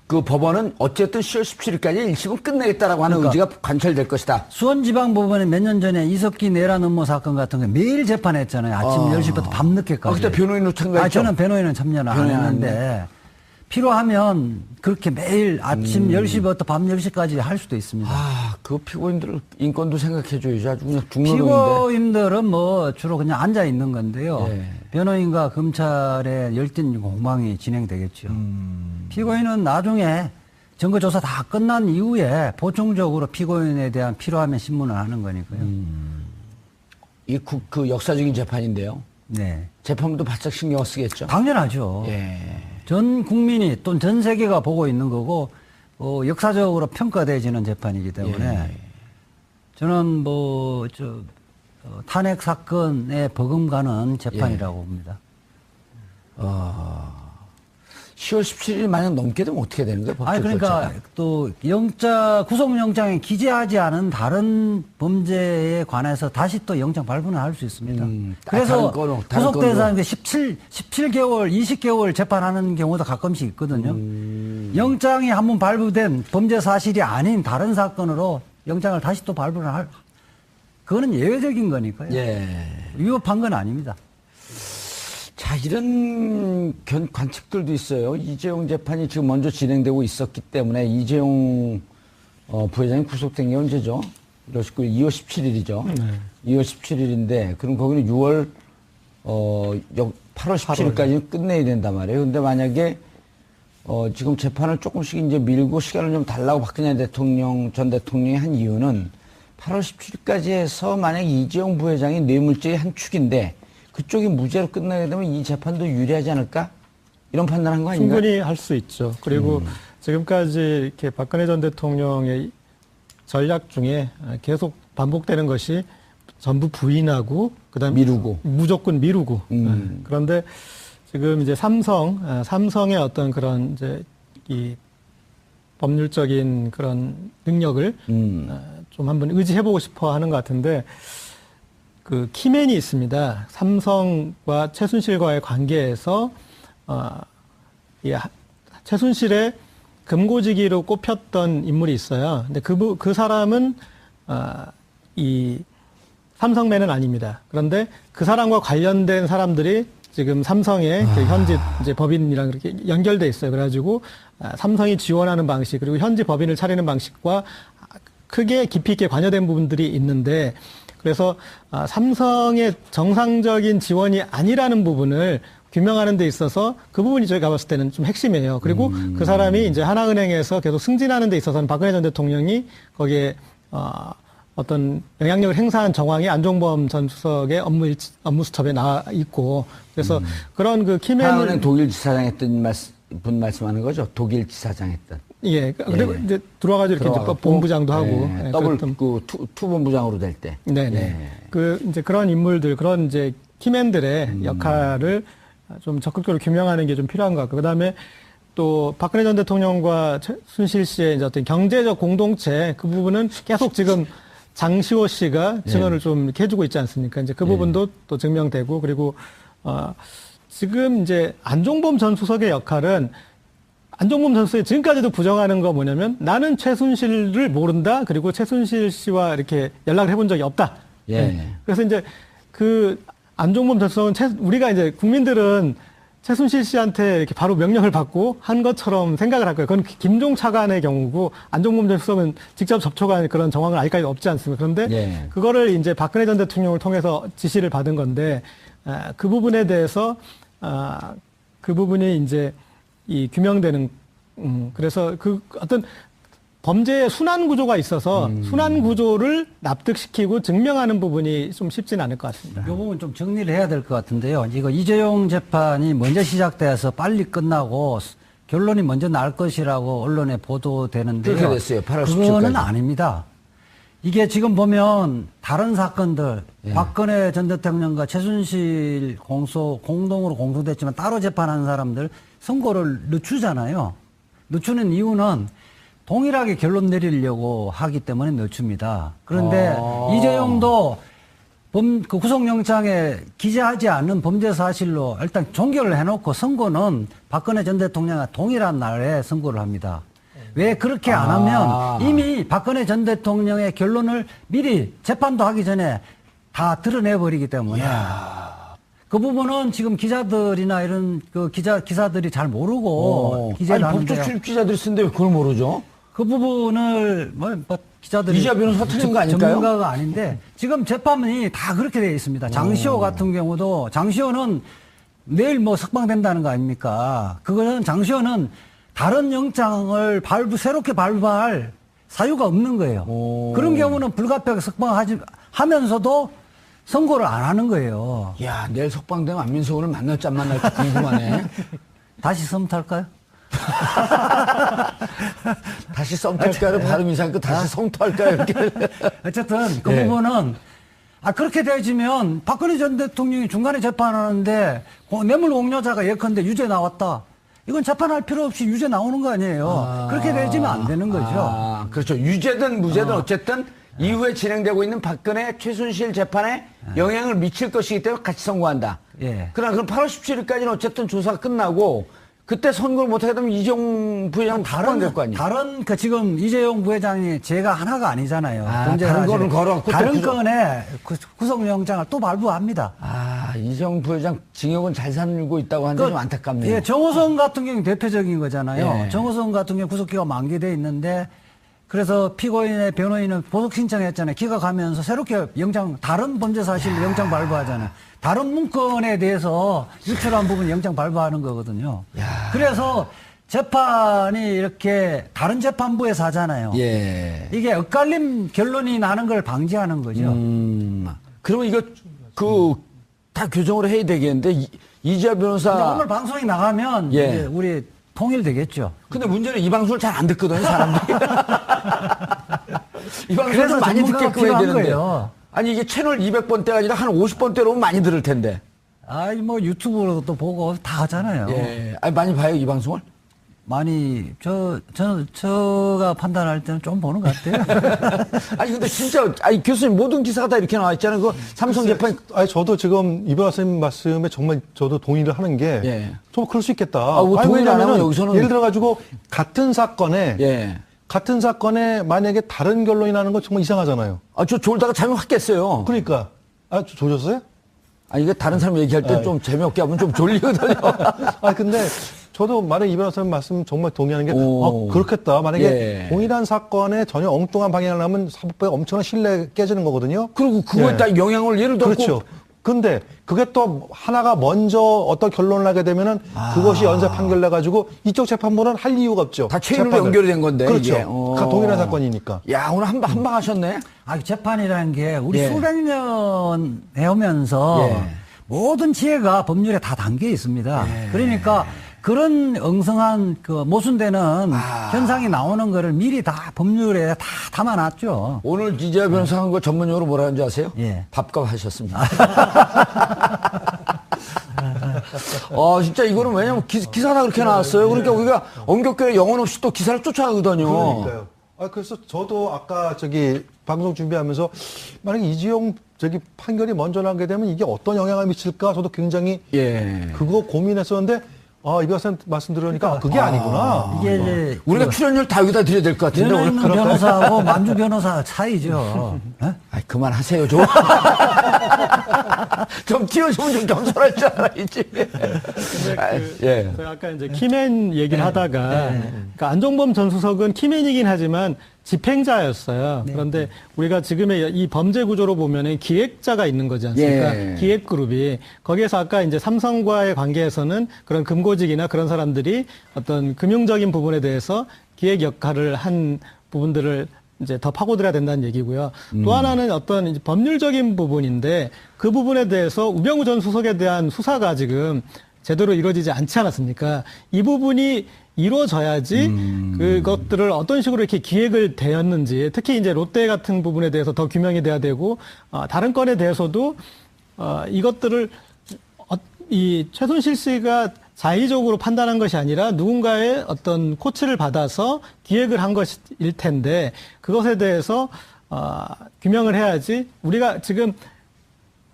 그 법원은 어쨌든 10월 17일까지 1심은 끝내겠다라고 하는 그러니까 의지가 관철될 것이다. 수원지방법원에 몇 년 전에 이석기 내란 음모 사건 같은 거 매일 재판했잖아요. 아침 10시부터 밤늦게까지. 그때 변호인으로 참가했죠? 저는 변호인은 참여는 안 했는데 필요하면 그렇게 매일 아침 10시부터 밤 10시까지 할 수도 있습니다. 그 피고인들 인권도 생각해줘야지. 아주 그냥 죽노동인데. 피고인들은 뭐 주로 그냥 앉아 있는 건데요. 예. 변호인과 검찰의 열띤 공방이 진행되겠죠. 피고인은 나중에 증거조사 다 끝난 이후에 보충적으로 피고인에 대한 필요하면 신문을 하는 거니까요. 그 역사적인 재판인데요. 네. 재판부도 바짝 신경을 쓰겠죠. 당연하죠. 예. 전 국민이 또는 전 세계가 보고 있는 거고 역사적으로 평가되어지는 재판이기 때문에 예. 저는 탄핵 사건에 버금가는 재판이라고 봅니다. 10월 17일 만약 넘게 되면 어떻게 되는 거예요? 법적 그러니까 절차가? 또 구속영장에 기재하지 않은 다른 범죄에 관해서 다시 또 영장 발부는 할 수 있습니다. 그래서 다른 구속 대상 17개월, 20개월 재판하는 경우도 가끔씩 있거든요. 영장이 한번 발부된 범죄 사실이 아닌 다른 사건으로 영장을 다시 또 발부를 그거는 예외적인 거니까요. 예. 위법한 건 아닙니다. 자, 이런 관측들도 있어요. 이재용 재판이 지금 먼저 진행되고 있었기 때문에 이재용 부회장이 구속된 게 언제죠? 2월 17일이죠. 네. 2월 17일인데, 그럼 거기는 8월 17일까지 끝내야 된단 말이에요. 근데 만약에 지금 재판을 조금씩 이제 밀고 시간을 좀 달라고 박근혜 전 대통령이 한 이유는 8월 17일까지 해서 만약 이재용 부회장이 뇌물죄의 한 축인데 그쪽이 무죄로 끝나게 되면 이 재판도 유리하지 않을까? 이런 판단한 거 아닌가요? 충분히 할 수 있죠. 그리고 지금까지 이렇게 박근혜 전 대통령의 전략 중에 계속 반복되는 것이 전부 부인하고 그다음에 미루고 무조건 미루고. 그런데 지금 이제 삼성의 어떤 그런 이제 이 법률적인 그런 능력을 좀 한번 의지해보고 싶어 하는 것 같은데 그 키맨이 있습니다. 삼성과 최순실과의 관계에서 최순실의 금고지기로 꼽혔던 인물이 있어요. 근데 그 사람은 이 삼성맨은 아닙니다. 그런데 그 사람과 관련된 사람들이 지금 삼성의 그 현지 이제 법인이랑 그렇게 연결돼 있어요. 그래가지고 삼성이 지원하는 방식 그리고 현지 법인을 차리는 방식과 크게 깊이 있게 관여된 부분들이 있는데 그래서 삼성의 정상적인 지원이 아니라는 부분을 규명하는 데 있어서 그 부분이 저희가 봤을 때는 좀 핵심이에요. 그리고 그 사람이 이제 하나은행에서 계속 승진하는 데 있어서는 박근혜 전 대통령이 거기에 어떤 영향력을 행사한 정황이 안종범 전 수석의 업무 수첩에 나와 있고 그래서 그런 그 키맨을 하나은행 독일 지사장 했던 분 말씀하는 거죠? 독일 지사장 했던. 예. 그리고 이제 들어와가지고 이렇게 이제 본부장도 하고. 예, 더블 투 본부장으로 될 때. 네네. 예. 이제 그런 인물들, 그런 이제 키맨들의 역할을 좀 적극적으로 규명하는 게 좀 필요한 것 같고. 그 다음에 또 박근혜 전 대통령과 최순실 씨의 이제 어떤 경제적 공동체 그 부분은 계속 지금 장시호 씨가 증언을 좀 이렇게 해주고 있지 않습니까? 이제 그 부분도 또 증명되고 그리고, 지금 이제 안종범 전 수석의 역할은 안종범 전 수석이 지금까지도 부정하는 거 뭐냐면 나는 최순실을 모른다. 그리고 최순실 씨와 이렇게 연락을 해본 적이 없다. 예. 그래서 이제 그 안종범 전 수석은 우리가 이제 국민들은 최순실 씨한테 이렇게 바로 명령을 받고 한 것처럼 생각을 할 거예요. 그건 김종 차관의 경우고 안종범 전 수석은 직접 접촉한 그런 정황은 아직까지 없지 않습니다. 그런데 예. 그거를 이제 박근혜 전 대통령을 통해서 지시를 받은 건데 그 부분에 대해서 그 부분이 이제 이 규명되는 그래서 그 어떤 범죄의 순환 구조가 있어서 순환 구조를 납득시키고 증명하는 부분이 좀 쉽지는 않을 것 같습니다. 이 부분 좀 정리를 해야 될 것 같은데요. 이거 이재용 재판이 먼저 시작돼서 빨리 끝나고 결론이 먼저 날 것이라고 언론에 보도되는데요. 그렇게 됐어요. 8월 17일까지. 그거는 아닙니다. 이게 지금 보면 다른 사건들 예. 박근혜 전 대통령과 최순실 공동으로 공소됐지만 따로 재판하는 사람들 선고를 늦추잖아요. 늦추는 이유는 동일하게 결론 내리려고 하기 때문에 늦춥니다. 그런데 이재용도 그 구속영장에 기재하지 않은 범죄 사실로 일단 종결을 해놓고 선고는 박근혜 전 대통령과 동일한 날에 선고를 합니다. 왜 그렇게 안 하면 이미 박근혜 전 대통령의 결론을 미리 재판도 하기 전에 다 드러내버리기 때문에 그 부분은 지금 기자들이나 이런 그 기사들이 잘 모르고 기재를 아니, 하는데요. 법조 출입 기자들이 쓴데 왜 그걸 모르죠? 그 부분을 기자들이 이재화 변호사 틀린 거 아닐까요? 전문가가 아닌데 지금 재판이 다 그렇게 되어 있습니다. 장시호 같은 경우도 장시호는 내일 뭐 석방된다는 거 아닙니까? 그거는 장시호는 다른 영장을 새롭게 발부할 사유가 없는 거예요. 그런 경우는 불가피하게 석방하면서도 선고를 안 하는 거예요. 야, 내일 석방되면 안민석 오늘 만날지 안 만날지 궁금하네. 다시 썸 탈까요? 다시 썸 탈까요? 발음 이상하니까 다시 성토할까요? 이렇게. 어쨌든 그 예. 부분은 그렇게 되어지면 박근혜 전 대통령이 중간에 재판하는데 뇌물 공여자가 예컨대 유죄 나왔다. 이건 재판할 필요 없이 유죄 나오는 거 아니에요. 그렇게 되어지면 안 되는 거죠. 그렇죠. 유죄든 무죄든 어쨌든 이후에 진행되고 있는 박근혜 최순실 재판에 영향을 미칠 것이기 때문에 같이 선고한다. 예. 그러나 그럼 8월 17일까지는 어쨌든 조사가 끝나고 그때 선고를 못하게 되면 이재용 부회장은 석방될 거 아니에요? 다른 지금 이재용 부회장이 죄가 하나가 아니잖아요. 다른 거는 걸어갖고 다른 또 건에 구속영장을 또 발부합니다. 이재용 부회장 징역은 잘 살고 있다고 하는데 좀 안타깝네요. 예, 정호성 같은 경우 대표적인 거잖아요. 예. 정호성 같은 경우 구속기가 만기돼 있는데 그래서 피고인의 변호인은 보석 신청했잖아요. 기각하면서 새롭게 다른 범죄 사실로 영장 발부하잖아요. 다른 문건에 대해서 유출한 부분 영장 발부하는 거거든요. 그래서 재판이 이렇게 다른 재판부에서 하잖아요. 예. 이게 엇갈림 결론이 나는 걸 방지하는 거죠. 그러면 이거 다 교정을 해야 되겠는데 이재화 변호사 오늘 방송이 나가면 예. 이제 우리 통일되겠죠. 근데 문제는 이 방송을 잘 안 듣거든요, 사람들이. 이 방송을 그래서 좀 많이 전문가가 듣게끔 해야 필요한 되는데. 거예요. 아니, 이게 채널 200번대가 아니라 한 50번대로 오면 많이 들을 텐데. 뭐 유튜브로도 보고 다 하잖아요. 예. 아니, 많이 봐요, 이 방송을? 많이 제가 판단할 때는 좀 보는 것 같아요. 아니, 근데 진짜, 교수님 모든 기사가 다 이렇게 나와 있잖아요. 그 삼성 재판. 저도 지금 이 변호사님 말씀에 정말 저도 동의를 하는 게, 예. 좀 그럴 수 있겠다. 동의를 안 하면 여기서는. 예를 들어가지고, 같은 사건에 만약에 다른 결론이 나는 건 정말 이상하잖아요. 저 졸다가 잠이 확 깼어요. 그러니까, 조셨어요? 이게 다른 사람 얘기할 때 좀 재미없게 하면 좀 졸리거든요. 근데, 저도 만약에 이 변호사님 말씀 정말 동의하는 게, 그렇겠다. 만약에 동일한 사건에 전혀 엉뚱한 방향을 하면 사법부에 엄청난 신뢰 깨지는 거거든요. 그리고 그거에 따라 영향을 예를 들어. 그렇죠. 근데 그게 또 하나가 먼저 어떤 결론을 하게 되면은 그것이 연쇄 판결돼가지고 이쪽 재판부는 할 이유가 없죠. 다 체인으로 연결이 된 건데. 그렇죠. 이게. 동일한 사건이니까. 야, 오늘 한 방 하셨네. 재판이라는 게 우리 수백 년 해오면서 모든 지혜가 법률에 다 담겨 있습니다. 그러니까 그런 엉성한 모순되는 현상이 나오는 거를 미리 다 법률에 다 담아놨죠. 오늘 이재화 변호사 한 거 전문용어로 뭐라 하는지 아세요? 예. 밥값 하셨습니다. 진짜 이거는 왜냐면 기사가 그렇게 나왔어요. 그러니까 우리가 엄격하게 영혼 없이 또 기사를 쫓아가거든요. 그러니까요. 그래서 저도 아까 방송 준비하면서 만약에 이재용 판결이 먼저 나게 되면 이게 어떤 영향을 미칠까 저도 굉장히 그거 고민했었는데 이 변호사님 말씀 들으니까 그게 아니구나. 이게 이제 우리가 출연료를 다 여기다 드려야 될 것 같은데. 면허 있는 변호사하고 만주 변호사 차이죠. 그만하세요, 좀. 좀 띄워주면 좀 겸손할 줄 알아야지. 예. 제가 아까 이제 키맨 얘기를 하다가, 그러니까 안종범 전 수석은 키맨이긴 하지만 집행자였어요. 그런데 우리가 지금의 이 범죄 구조로 보면은 기획자가 있는 거지 않습니까? 기획그룹이. 거기에서 아까 이제 삼성과의 관계에서는 그런 금고직이나 그런 사람들이 어떤 금융적인 부분에 대해서 기획 역할을 한 부분들을 이제 더 파고들어야 된다는 얘기고요. 또 하나는 어떤 이제 법률적인 부분인데 그 부분에 대해서 우병우 전 수석에 대한 수사가 지금 제대로 이루어지지 않지 않았습니까? 이 부분이 이루어져야지 그것들을 어떤 식으로 이렇게 기획을 대었는지, 특히 이제 롯데 같은 부분에 대해서 더 규명이 돼야 되고, 다른 건에 대해서도 이것들을 이 최순실 씨가 자의적으로 판단한 것이 아니라 누군가의 어떤 코치를 받아서 기획을 한 것일 텐데, 그것에 대해서 규명을 해야지. 우리가 지금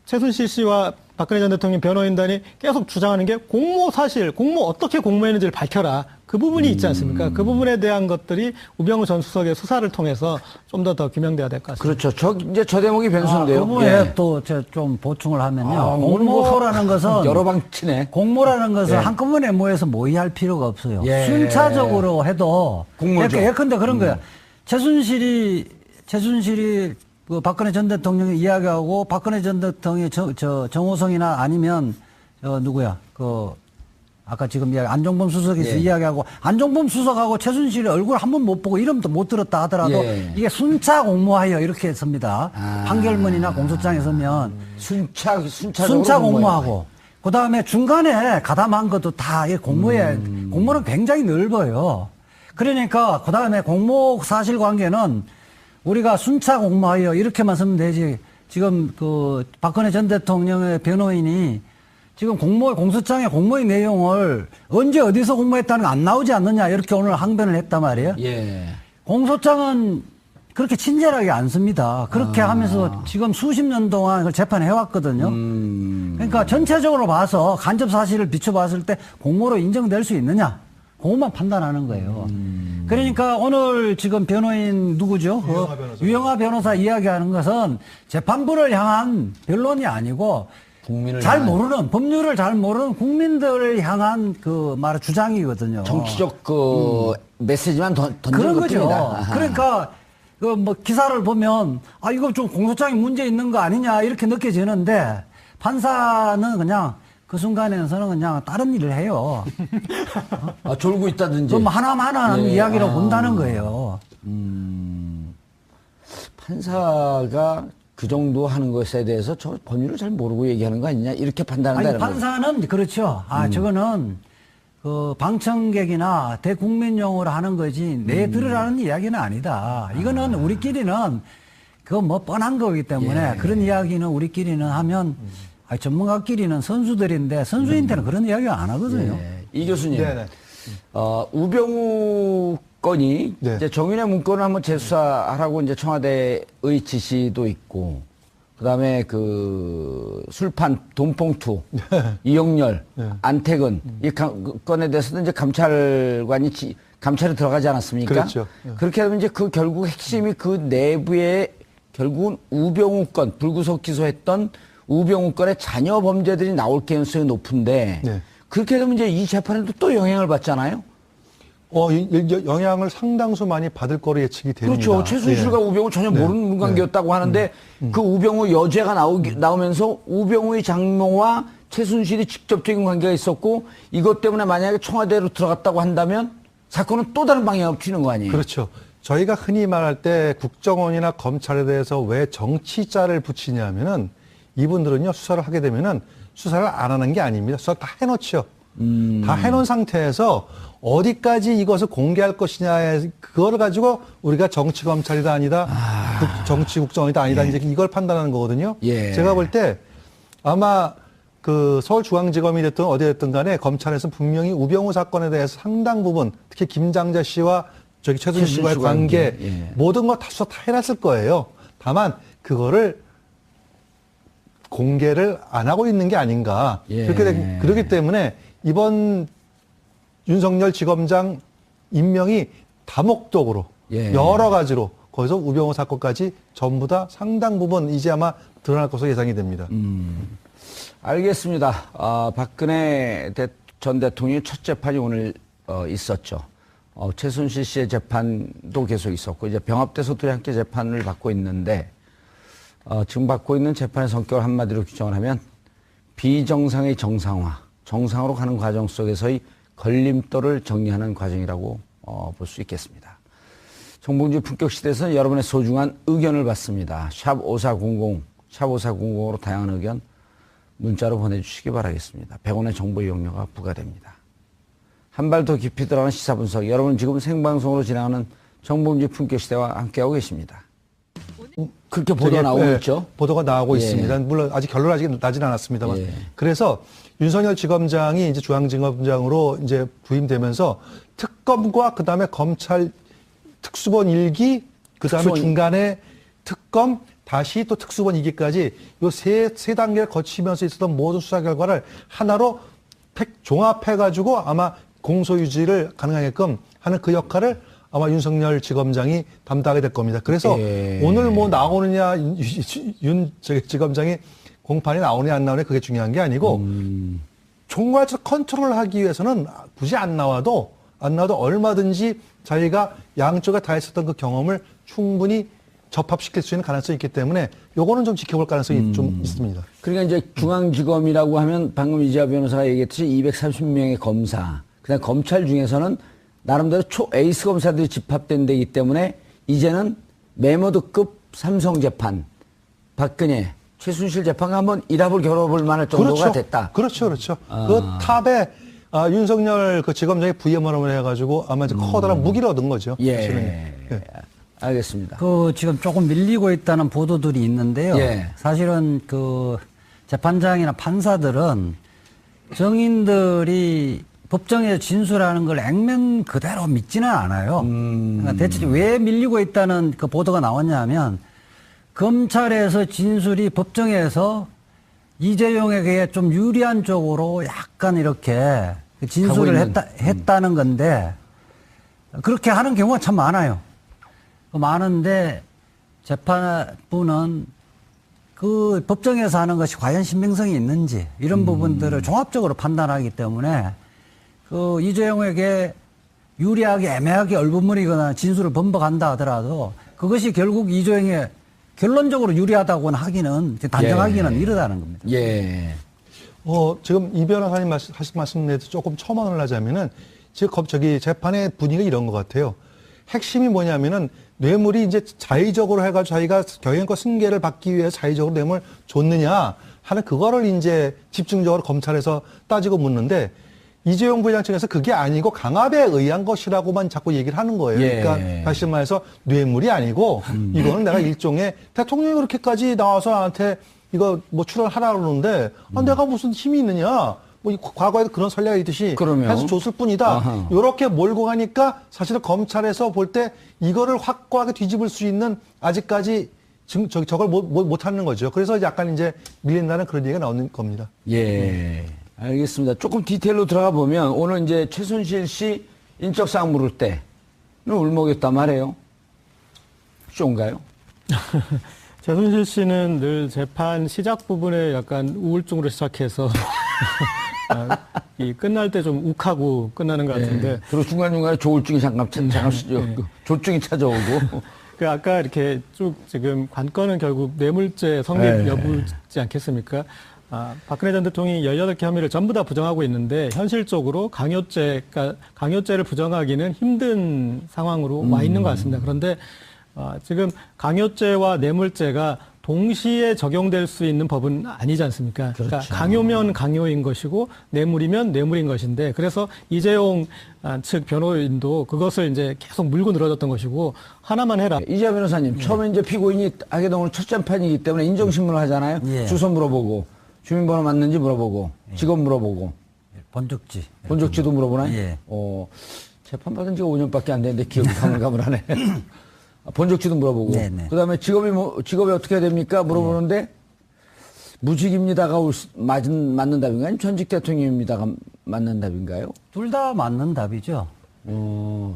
최순실 씨와 박근혜 전 대통령 변호인단이 계속 주장하는 게 공모 사실, 공모 어떻게 공모했는지를 밝혀라. 그 부분이 있지 않습니까? 그 부분에 대한 것들이 우병우 전 수석의 수사를 통해서 좀 더 규명돼야 될 것 같습니다. 그렇죠. 이제 저 대목이 변수인데요. 그 부분에 또 제가 좀 보충을 하면요. 공모라는 것은 여러 방치네. 공모라는 것은 한꺼번에 모여서 모의할 필요가 없어요. 순차적으로 해도 공모죠. 예컨대 그런 거야. 최순실이 그 박근혜 전 대통령이 이야기하고 박근혜 전 대통령이 정호성이나 아니면 누구야 아까 지금 이야기 안종범 수석에서 이야기하고 안종범 수석하고 최순실이 얼굴 한 번 못 보고 이름도 못 들었다 하더라도 이게 순차 공모하여 이렇게 씁니다. 판결문이나 공소장에 서면 순차 공모하고 그 다음에 중간에 가담한 것도 다 공모는 굉장히 넓어요. 그러니까 그 다음에 공모 사실관계는 우리가 순차 공모하여 이렇게만 쓰면 되지. 지금 그 박근혜 전 대통령의 변호인이 지금 공소장의 공모의 내용을 언제 어디서 공모했다는 거 안 나오지 않느냐 이렇게 오늘 항변을 했단 말이에요. 공소장은 그렇게 친절하게 안 씁니다. 그렇게 하면서 지금 수십 년 동안 그걸 재판해 왔거든요. 그러니까 전체적으로 봐서 간접 사실을 비춰봤을 때 공모로 인정될 수 있느냐. 그것만 판단하는 거예요. 그러니까 오늘 지금 변호인 누구죠? 유영하 변호사 이야기하는 것은 재판부를 향한 변론이 아니고 모르는, 법률을 잘 모르는 국민들을 향한 주장이거든요. 정치적 메시지만 던진 그런 것뿐이다. 거죠. 아하. 그러니까 기사를 보면 이거 좀 공소장에 문제 있는 거 아니냐 이렇게 느껴지는데 판사는 그냥 그 순간에서는 그냥 다른 일을 해요. 졸고 있다든지. 그럼 하나하나 이야기로 본다는 거예요. 판사가 그 정도 하는 것에 대해서 저 법률을 잘 모르고 얘기하는 거 아니냐 이렇게 판단한다는 거죠. 판사는 그렇죠. 저거는 그 방청객이나 대국민용으로 하는 거지 내 들으라는 이야기는 아니다. 이거는 우리끼리는 뻔한 거기 때문에 그런 이야기는 우리끼리는 하면 전문가끼리는 선수들인데 선수인테는 그런 이야기 안 하거든요. 이 교수님, 우병우 건이 이제 정윤의 문건을 한번 재수사하라고 이제 청와대의 지시도 있고, 그다음에 그 술판 돈봉투, 이영렬, 안택은 이 건에 대해서도 이제 감찰관이 감찰이 들어가지 않았습니까? 그렇죠. 그렇게 하면 이제 그 결국 핵심이 그 내부에 결국은 우병우 건 불구속 기소했던 우병우 건의 자녀 범죄들이 나올 가능성이 높은데 그렇게 되면 이제 이 재판에도 또 영향을 받잖아요. 영향을 상당수 많이 받을 거로 예측이 됩니다. 그렇죠. 최순실과 우병우 전혀 모르는 관계였다고 하는데 그 우병우 여죄가 나오면서 우병우의 장모와 최순실이 직접적인 관계가 있었고 이것 때문에 만약에 청와대로 들어갔다고 한다면 사건은 또 다른 방향으로 튀는 거 아니에요? 그렇죠. 저희가 흔히 말할 때 국정원이나 검찰에 대해서 왜 정치자를 붙이냐면은 이분들은요 수사를 하게 되면은 수사를 안 하는 게 아닙니다. 수사 다 해놓죠. 다 해놓은 상태에서 어디까지 이것을 공개할 것이냐에 그거를 가지고 우리가 정치 검찰이다 아니다, 정치 국정원이다 아니다 이제 이걸 판단하는 거거든요. 제가 볼 때 아마 그 서울중앙지검이 됐든 어디 됐든 간에 검찰에서 분명히 우병우 사건에 대해서 상당 부분 특히 김장자 씨와 최순실 씨와의 관계 모든 거 다 수사 다 해놨을 거예요. 다만 그거를 공개를 안 하고 있는 게 아닌가. 그렇기 때문에 이번 윤석열 지검장 임명이 다목적으로 여러 가지로 거기서 우병우 사건까지 전부 다 상당 부분 이제 아마 드러날 것으로 예상이 됩니다. 알겠습니다. 박근혜 전 대통령의 첫 재판이 오늘 있었죠. 최순실 씨의 재판도 계속 있었고 이제 병합대소들이 함께 재판을 받고 있는데 지금 받고 있는 재판의 성격을 한마디로 규정을 하면 비정상의 정상화, 정상으로 가는 과정 속에서의 걸림돌을 정리하는 과정이라고 볼 수 있겠습니다. 정봉주 품격시대에서는 여러분의 소중한 의견을 받습니다. 샵 5400, 샵 5400으로 다양한 의견 문자로 보내주시기 바라겠습니다. 100원의 정보 이용료가 부과됩니다. 한 발 더 깊이 들어가는 시사분석. 여러분 지금 생방송으로 진행하는 정봉주 품격시대와 함께하고 계십니다. 그렇게 보도가 나오고 있죠? 보도가 나오고 예. 있습니다. 물론 아직 결론은 아직 나진 않았습니다만. 예. 그래서 윤석열 지검장이 이제 중앙지검장으로 이제 부임되면서 특검과 그 다음에 검찰 특수본 1기, 그 다음에 중간에 특검, 다시 또 특수본 2기까지 요 세 단계를 거치면서 있었던 모든 수사 결과를 하나로 종합해가지고 아마 공소유지를 가능하게끔 하는 그 역할을 아마 윤석열 지검장이 담당하게 될 겁니다. 그래서 오늘 뭐 나오느냐, 지검장이 공판이 나오느냐 안 나오느냐 그게 중요한 게 아니고 총괄적 컨트롤을 하기 위해서는 굳이 안 나와도 얼마든지 자기가 양쪽에 다 했었던 그 경험을 충분히 접합시킬 수 있는 가능성이 있기 때문에 요거는 좀 지켜볼 가능성이 좀 있습니다. 그러니까 이제 중앙지검이라고 하면 방금 이재화 변호사가 얘기했듯이 230명의 검사, 그다음 검찰 중에서는 나름대로 에이스 검사들이 집합된 데이기 때문에 이제는 메모드급 삼성 재판, 박근혜, 최순실 재판과 한번 일합을 겨뤄볼 만할 정도가 됐다. 그렇죠. 그 탑에 윤석열 그 지검장이 부임을 해가지고 아마 이제 커다란 무기를 얻은 거죠. 예. 알겠습니다. 지금 조금 밀리고 있다는 보도들이 있는데요. 예. 사실은 그 재판장이나 판사들은 정인들이 법정에서 진술하는 걸 액면 그대로 믿지는 않아요. 그러니까 대체 왜 밀리고 있다는 그 보도가 나왔냐 하면 검찰에서 진술이 법정에서 이재용에게 좀 유리한 쪽으로 약간 이렇게 진술을 했다는 건데 그렇게 하는 경우가 참 많아요. 많은데 재판부는 그 법정에서 하는 것이 과연 신빙성이 있는지 이런 부분들을 종합적으로 판단하기 때문에 그 이재용에게 유리하게 애매하게 얼버무리거나 진술을 번복한다 하더라도 그것이 결국 이재용에 결론적으로 유리하다고는 하기는 단정하기는 이르다는 겁니다. 예. 지금 이 변호사님 하신 말씀 내에서 조금 첨언을 하자면은 지금 재판의 분위기가 이런 것 같아요. 핵심이 뭐냐면은 뇌물이 이제 자의적으로 해가지고 자기가 경영권 승계를 받기 위해 자의적으로 뇌물을 줬느냐 하는 그거를 이제 집중적으로 검찰에서 따지고 묻는데 이재용 부회장 측에서 그게 아니고 강압에 의한 것이라고만 자꾸 얘기를 하는 거예요. 예. 그러니까 다시 말해서 뇌물이 아니고 이거는 내가 일종의 대통령이 그렇게까지 나와서 나한테 이거 뭐 출연하라 그러는데 내가 무슨 힘이 있느냐. 뭐 과거에도 그런 선례가 있듯이 해서 줬을 뿐이다. 이렇게 몰고 가니까 사실은 검찰에서 볼 때 이거를 확고하게 뒤집을 수 있는 아직까지 저걸 못하는 거죠. 그래서 약간 이제 밀린다는 그런 얘기가 나오는 겁니다. 예. 알겠습니다. 조금 디테일로 들어가 보면 오늘 이제 최순실 씨 인적사항 물을 때는 울먹였단 말이에요. 쇼인가요? 최순실 씨는 늘 재판 시작 부분에 약간 우울증으로 시작해서 이 끝날 때 좀 욱하고 끝나는 것 같은데. 그리고 중간중간에 조울증이 잠깐 조증이 찾아오고. 그 아까 이렇게 쭉 지금 관건은 결국 뇌물죄 성립 여부지 않겠습니까? 박근혜 전 대통령이 18개 혐의를 전부 다 부정하고 있는데 현실적으로 강요죄를 부정하기는 힘든 상황으로 와 있는 것 같습니다. 그런데 지금 강요죄와 뇌물죄가 동시에 적용될 수 있는 법은 아니지 않습니까? 그렇죠. 그러니까 강요면 강요인 것이고 뇌물이면 뇌물인 것인데 그래서 이재용 측 변호인도 그것을 이제 계속 물고 늘어졌던 것이고 하나만 해라. 이재화 변호사님, 처음에 이제 피고인이 하게 된 오늘 첫 재판이기 때문에 인정신문을 하잖아요. 주소 물어보고 주민번호 맞는지 물어보고 직업 물어보고 본적지도 물어보나요? 재판 받은 지가 5년밖에 안 됐는데 기억이 가물가물하네. 본적지도 물어보고. 그다음에 직업이 어떻게 해야 됩니까? 물어보는데 무직입니다가 맞는 답인가요? 아니면 전직 대통령입니다가 맞는 답인가요? 둘 다 맞는 답이죠.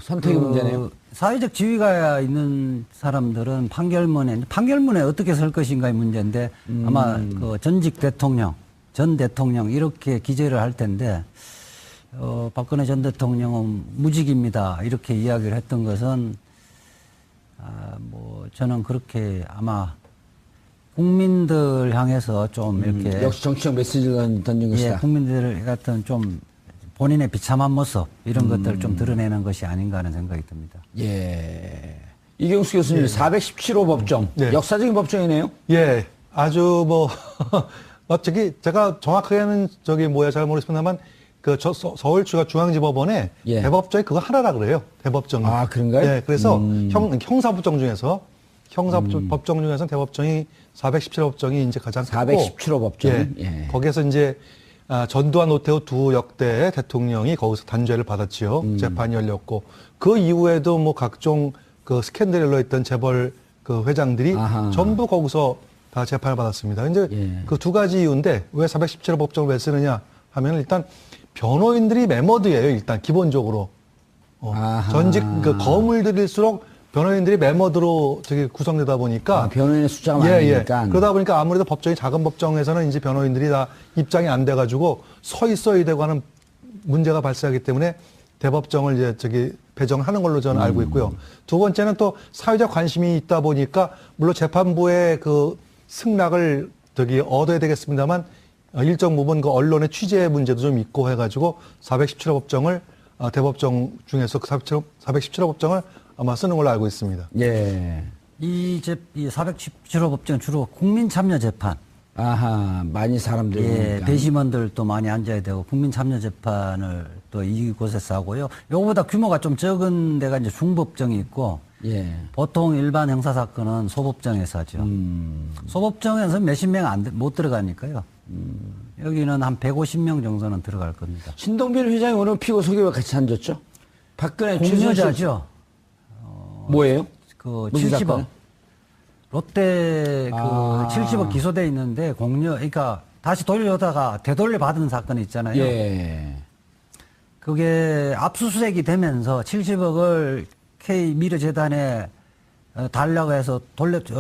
선택의 문제네요. 사회적 지위가 있는 사람들은 판결문에 어떻게 설 것인가의 문제인데 아마 그 전직 대통령 전 대통령 이렇게 기재를 할 텐데 박근혜 전 대통령은 무직입니다. 이렇게 이야기를 했던 것은 뭐 저는 그렇게 아마 국민들 향해서 좀 이렇게 역시 정치적 메시지를 던진 것이다. 예, 국민들 같은 좀 본인의 비참한 모습 이런 것들을 좀 드러내는 것이 아닌가 하는 생각이 듭니다. 예. 이경수 교수님 417호 법정 역사적인 법정이네요. 예, 아주 뭐 어차피 제가 정확하게는 잘 모르겠습니다만 그 서울중앙지법원에 대법정이 그거 하나라 그래요. 대법정. 아, 그런가요? 예, 그래서 형사법정 중에서 법정 중에서 대법정이 417법정이 이제 가장 크고 417호 법정. 예, 거기에서 이제 전두환, 노태우 두 역대 대통령이 거기서 단죄를 받았지요. 재판이 열렸고 그 이후에도 뭐 각종 그 스캔들에 열려있던 재벌 그 회장들이 전부 거기서 다 재판을 받았습니다. 이제 그 두 가지 이유인데 왜 417호 법정을 왜 쓰느냐 하면 일단 변호인들이 매머드예요. 일단 기본적으로 전직 그 거물들일수록 변호인들이 매머드로 구성되다 보니까 변호인의 숫자가 많으니까 그러다 보니까 아무래도 법정이 작은 법정에서는 이제 변호인들이 다 입장이 안 돼가지고 서 있어야 되고 하는 문제가 발생하기 때문에 대법정을 이제 배정하는 걸로 저는 알고 있고요. 두 번째는 또 사회적 관심이 있다 보니까 물론 재판부의 그 승낙을 얻어야 되겠습니다만 일정 부분 그 언론의 취재 문제도 좀 있고 해가지고 417호 법정을 대법정 중에서 417호 법정을 아마 쓰는 걸로 알고 있습니다. 예. 이 417호 법정 주로 국민 참여 재판. 많이 사람들이. 예, 배심원들도 많이 앉아야 되고 국민 참여 재판을 또 이곳에서 하고요. 요거보다 규모가 좀 적은 데가 이제 중법정이 있고 보통 일반 형사 사건은 소법정에서 하죠. 소법정에서 몇십 명 못 들어가니까요. 여기는 한 150명 정도는 들어갈 겁니다. 신동빈 회장이 오늘 피고 소개와 같이 앉았죠? 박근혜 공여자죠. 뭐예요? 그 무슨 70억. 사건? 롯데 그 70억 기소돼 있는데 그러니까 다시 돌려다가 되돌려 받은 사건이 있잖아요. 예. 그게 압수수색이 되면서 70억을 K 미르재단에 달라고 해서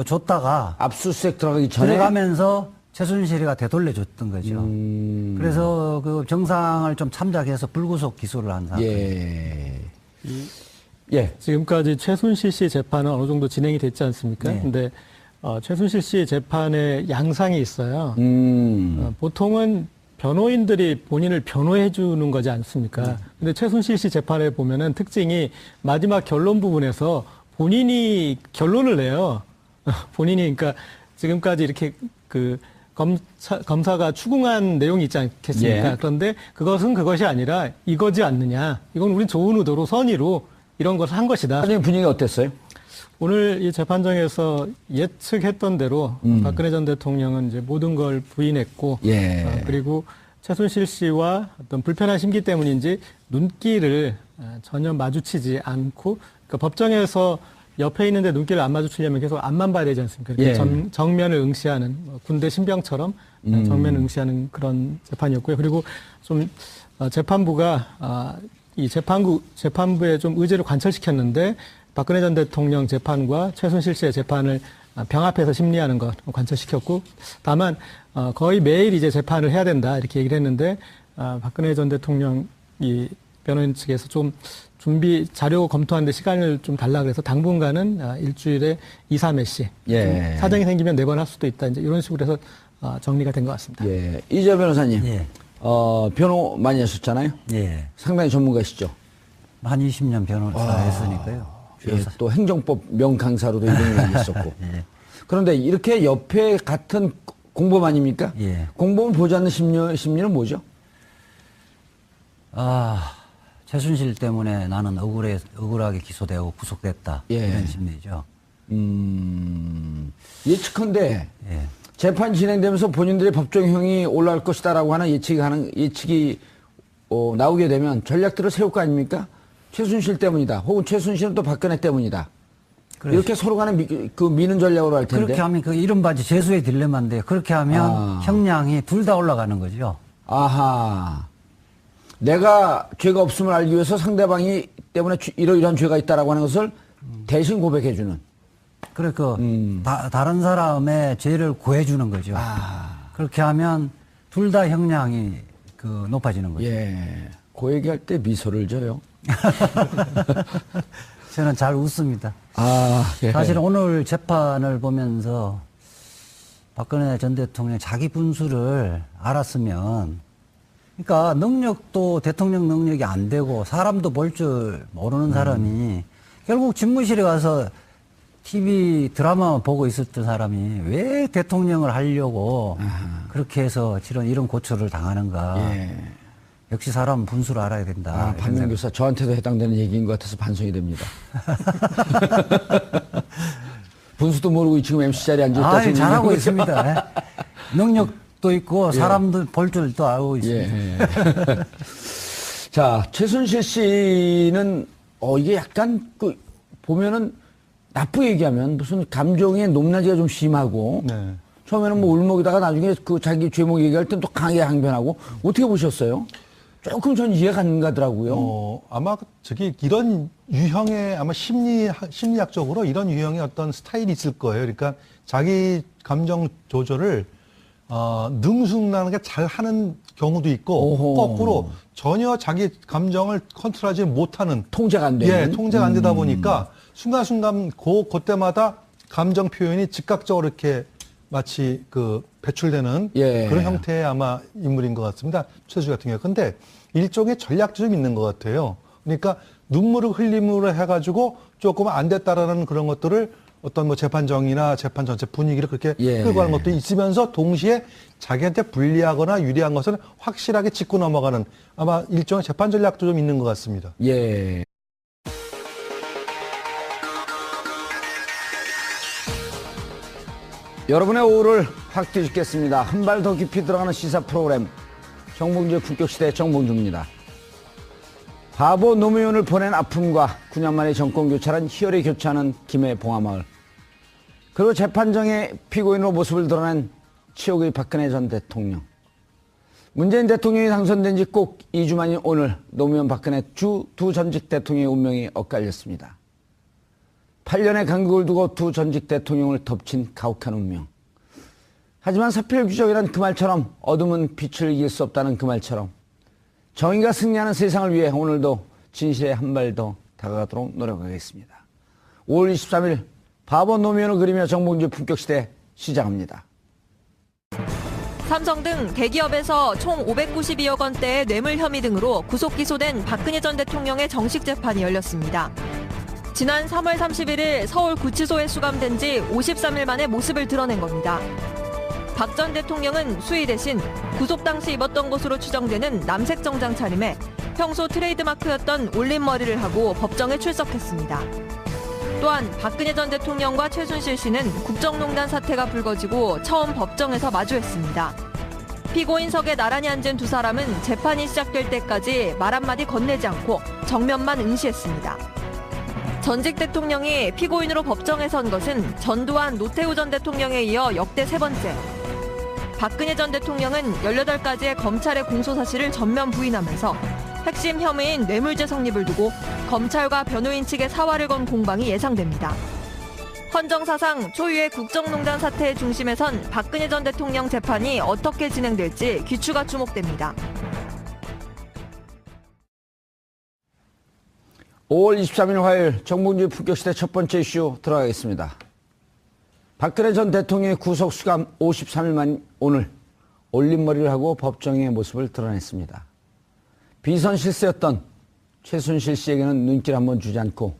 줬다가 압수수색 들어가기 전에 들어가면서 최순실이가 되돌려줬던 거죠. 그래서 그 정상을 좀 참작해서 불구속 기소를 한 사건. 지금까지 최순실 씨 재판은 어느 정도 진행이 됐지 않습니까? 근데 최순실 씨 재판에 양상이 있어요. 보통은 변호인들이 본인을 변호해 주는 거지 않습니까? 근데 최순실 씨 재판에 보면은 특징이 마지막 결론 부분에서 본인이 결론을 내요. 본인이 그러니까 지금까지 이렇게 그 검사가 추궁한 내용이 있지 않겠습니까? 그런데 그것은 그것이 아니라 이거지 않느냐. 이건 우리 좋은 의도로 선의로 이런 것을 한 것이다. 사장님 분위기가 어땠어요? 오늘 이 재판정에서 예측했던 대로 박근혜 전 대통령은 이제 모든 걸 부인했고 그리고 최순실 씨와 어떤 불편한 심기 때문인지 눈길을 전혀 마주치지 않고 그러니까 법정에서 옆에 있는데 눈길을 안 마주치려면 계속 앞만 봐야 되지 않습니까? 이렇게 정면을 응시하는 군대 신병처럼 정면을 응시하는 그런 재판이었고요. 그리고 좀 재판부가 이 재판부의 좀 의제를 관철시켰는데 박근혜 전 대통령 재판과 최순실 씨의 재판을 병합해서 심리하는 것 관철시켰고 다만 거의 매일 이제 재판을 해야 된다 이렇게 얘기를 했는데 박근혜 전 대통령 이 변호인 측에서 좀 준비 자료 검토하는데 시간을 좀 달라 그래서 당분간은 일주일에 2, 3회씩 사정이 생기면 4번 할 수도 있다 이제 이런 식으로 해서 정리가 된 것 같습니다. 이재 변호사님, 변호 많이 하셨잖아요. 상당히 전문가시죠. 한 20년 변호사 했으니까요. 또 행정법 명강사로도 이름이 있었고. 그런데 이렇게 옆에 같은 공범 아닙니까? 공범을 보지 않는 심리는 뭐죠? 최순실 때문에 나는 억울하게 기소되고 구속됐다. 이런 심리죠. 예측컨대 재판 진행되면서 본인들의 법정형이 올라갈 것이다라고 하는 예측이 나오게 되면 전략들을 세울 거 아닙니까? 최순실 때문이다. 혹은 최순실은 또 박근혜 때문이다. 그렇지. 이렇게 서로 간에 미는 전략으로 할 텐데. 그렇게 하면 그 이른바 제수의 딜레마인데 그렇게 하면 형량이 둘 다 올라가는 거죠. 내가 죄가 없음을 알기 위해서 상대방이 때문에 이러이러한 죄가 있다라고 하는 것을 대신 고백해주는. 그러니까 다른 사람의 죄를 구해주는 거죠. 그렇게 하면 둘 다 형량이 높아지는 거죠. 예. 그 얘기할 때 미소를 져요. 저는 잘 웃습니다. 예. 사실 오늘 재판을 보면서 박근혜 전 대통령 자기 분수를 알았으면, 그러니까 능력도 대통령 능력이 안 되고 사람도 볼 줄 모르는 사람이 결국 집무실에 가서 TV 드라마만 보고 있었던 사람이 왜 대통령을 하려고 그렇게 해서 이런 고초를 당하는가. 예. 역시 사람은 분수를 알아야 된다. 박명 교사 저한테도 해당되는 얘기인 것 같아서 반성이 됩니다. 분수도 모르고 지금 MC 자리에 앉아있다. 잘하고 있습니다. 능력도 있고 사람도 볼 줄도 알고 있습니다. 예. 자, 최순실 씨는 이게 약간 보면은 나쁘게 얘기하면 무슨 감정의 높낮이가 좀 심하고 네. 처음에는 뭐 울먹이다가 나중에 자기 죄목 얘기할 땐 또 강하게 항변하고 어떻게 보셨어요? 조금 전 이해가 안 가더라고요. 아마 이런 유형의 아마 심리학적으로 이런 유형의 어떤 스타일이 있을 거예요. 그러니까 자기 감정 조절을 능숙하게 잘 하는 경우도 있고, 오호. 거꾸로 전혀 자기 감정을 컨트롤하지 못하는. 통제가 안 되는. 예, 통제가 안 되다 보니까 순간순간 그때마다 감정 표현이 즉각적으로 이렇게 마치 배출되는 예. 그런 형태의 아마 인물인 것 같습니다. 최수 같은 경우. 근데 일종의 전략도 좀 있는 것 같아요. 그러니까 눈물을 흘림으로 해가지고 조금 안 됐다라는 그런 것들을 어떤 뭐 재판정이나 재판 전체 분위기를 그렇게 끌고 가는 것도 있으면서 동시에 자기한테 불리하거나 유리한 것을 확실하게 짚고 넘어가는 아마 일종의 재판 전략도 좀 있는 것 같습니다. 예. 여러분의 오후를 확 뒤집겠습니다. 한 발 더 깊이 들어가는 시사 프로그램 정봉주의 품격시대 정봉주입니다. 바보 노무현을 보낸 아픔과 9년 만에 정권 교체란 희열의 교차하는 김해 봉화마을, 그리고 재판정의 피고인으로 모습을 드러낸 치욕의 박근혜 전 대통령. 문재인 대통령이 당선된 지 꼭 2주 만인 오늘 노무현 박근혜 두 전직 대통령의 운명이 엇갈렸습니다. 8년의 간극을 두고 두 전직 대통령을 덮친 가혹한 운명. 하지만 사필규정이란 그 말처럼 어둠은 빛을 이길 수 없다는 그 말처럼 정의가 승리하는 세상을 위해 오늘도 진실에 한 발 더 다가가도록 노력하겠습니다. 5월 23일 바보 노무현을 그리며 정봉주 품격시대 시작합니다. 삼성 등 대기업에서 총 592억 원대의 뇌물 혐의 등으로 구속 기소된 박근혜 전 대통령의 정식 재판이 열렸습니다. 지난 3월 31일 서울구치소에 수감된 지 53일 만에 모습을 드러낸 겁니다. 박 전 대통령은 수의 대신 구속 당시 입었던 것으로 추정되는 남색 정장 차림에 평소 트레이드마크였던 올림머리를 하고 법정에 출석했습니다. 또한 박근혜 전 대통령과 최순실 씨는 국정농단 사태가 불거지고 처음 법정에서 마주했습니다. 피고인석에 나란히 앉은 두 사람은 재판이 시작될 때까지 말 한마디 건네지 않고 정면만 응시했습니다. 전직 대통령이 피고인으로 법정에 선 것은 전두환, 노태우 전 대통령에 이어 역대 세 번째. 박근혜 전 대통령은 18가지의 검찰의 공소 사실을 전면 부인하면서 핵심 혐의인 뇌물죄 성립을 두고 검찰과 변호인 측의 사활을 건 공방이 예상됩니다. 헌정사상 초유의 국정농단 사태의 중심에 선 박근혜 전 대통령 재판이 어떻게 진행될지 귀추가 주목됩니다. 5월 23일 화요일 정봉주의 품격시대 첫 번째 이슈 들어가겠습니다. 박근혜 전 대통령의 구속 수감 53일 만 오늘 올림머리를 하고 법정의 모습을 드러냈습니다. 비선 실세였던 최순실 씨에게는 눈길 한번 주지 않고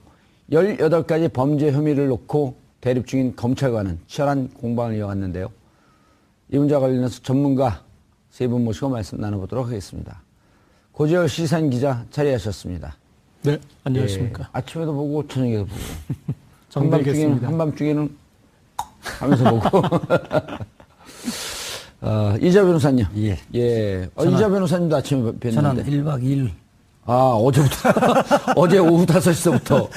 18가지 범죄 혐의를 놓고 대립 중인 검찰과는 치열한 공방을 이어갔는데요. 이 문제와 관련해서 전문가 세 분 모시고 말씀 나눠보도록 하겠습니다. 고재열 시사인 기자 자리하셨습니다. 네, 안녕하십니까. 예, 아침에도 보고 저녁에도 보고 정리하겠습니다. 한밤중에는 하면서 보고 이자 변호사님. 예. 예. 이자 변호사님도 아침에 뵀는데. 저는 1박 2일. 어제부터 어제 오후 5시서부터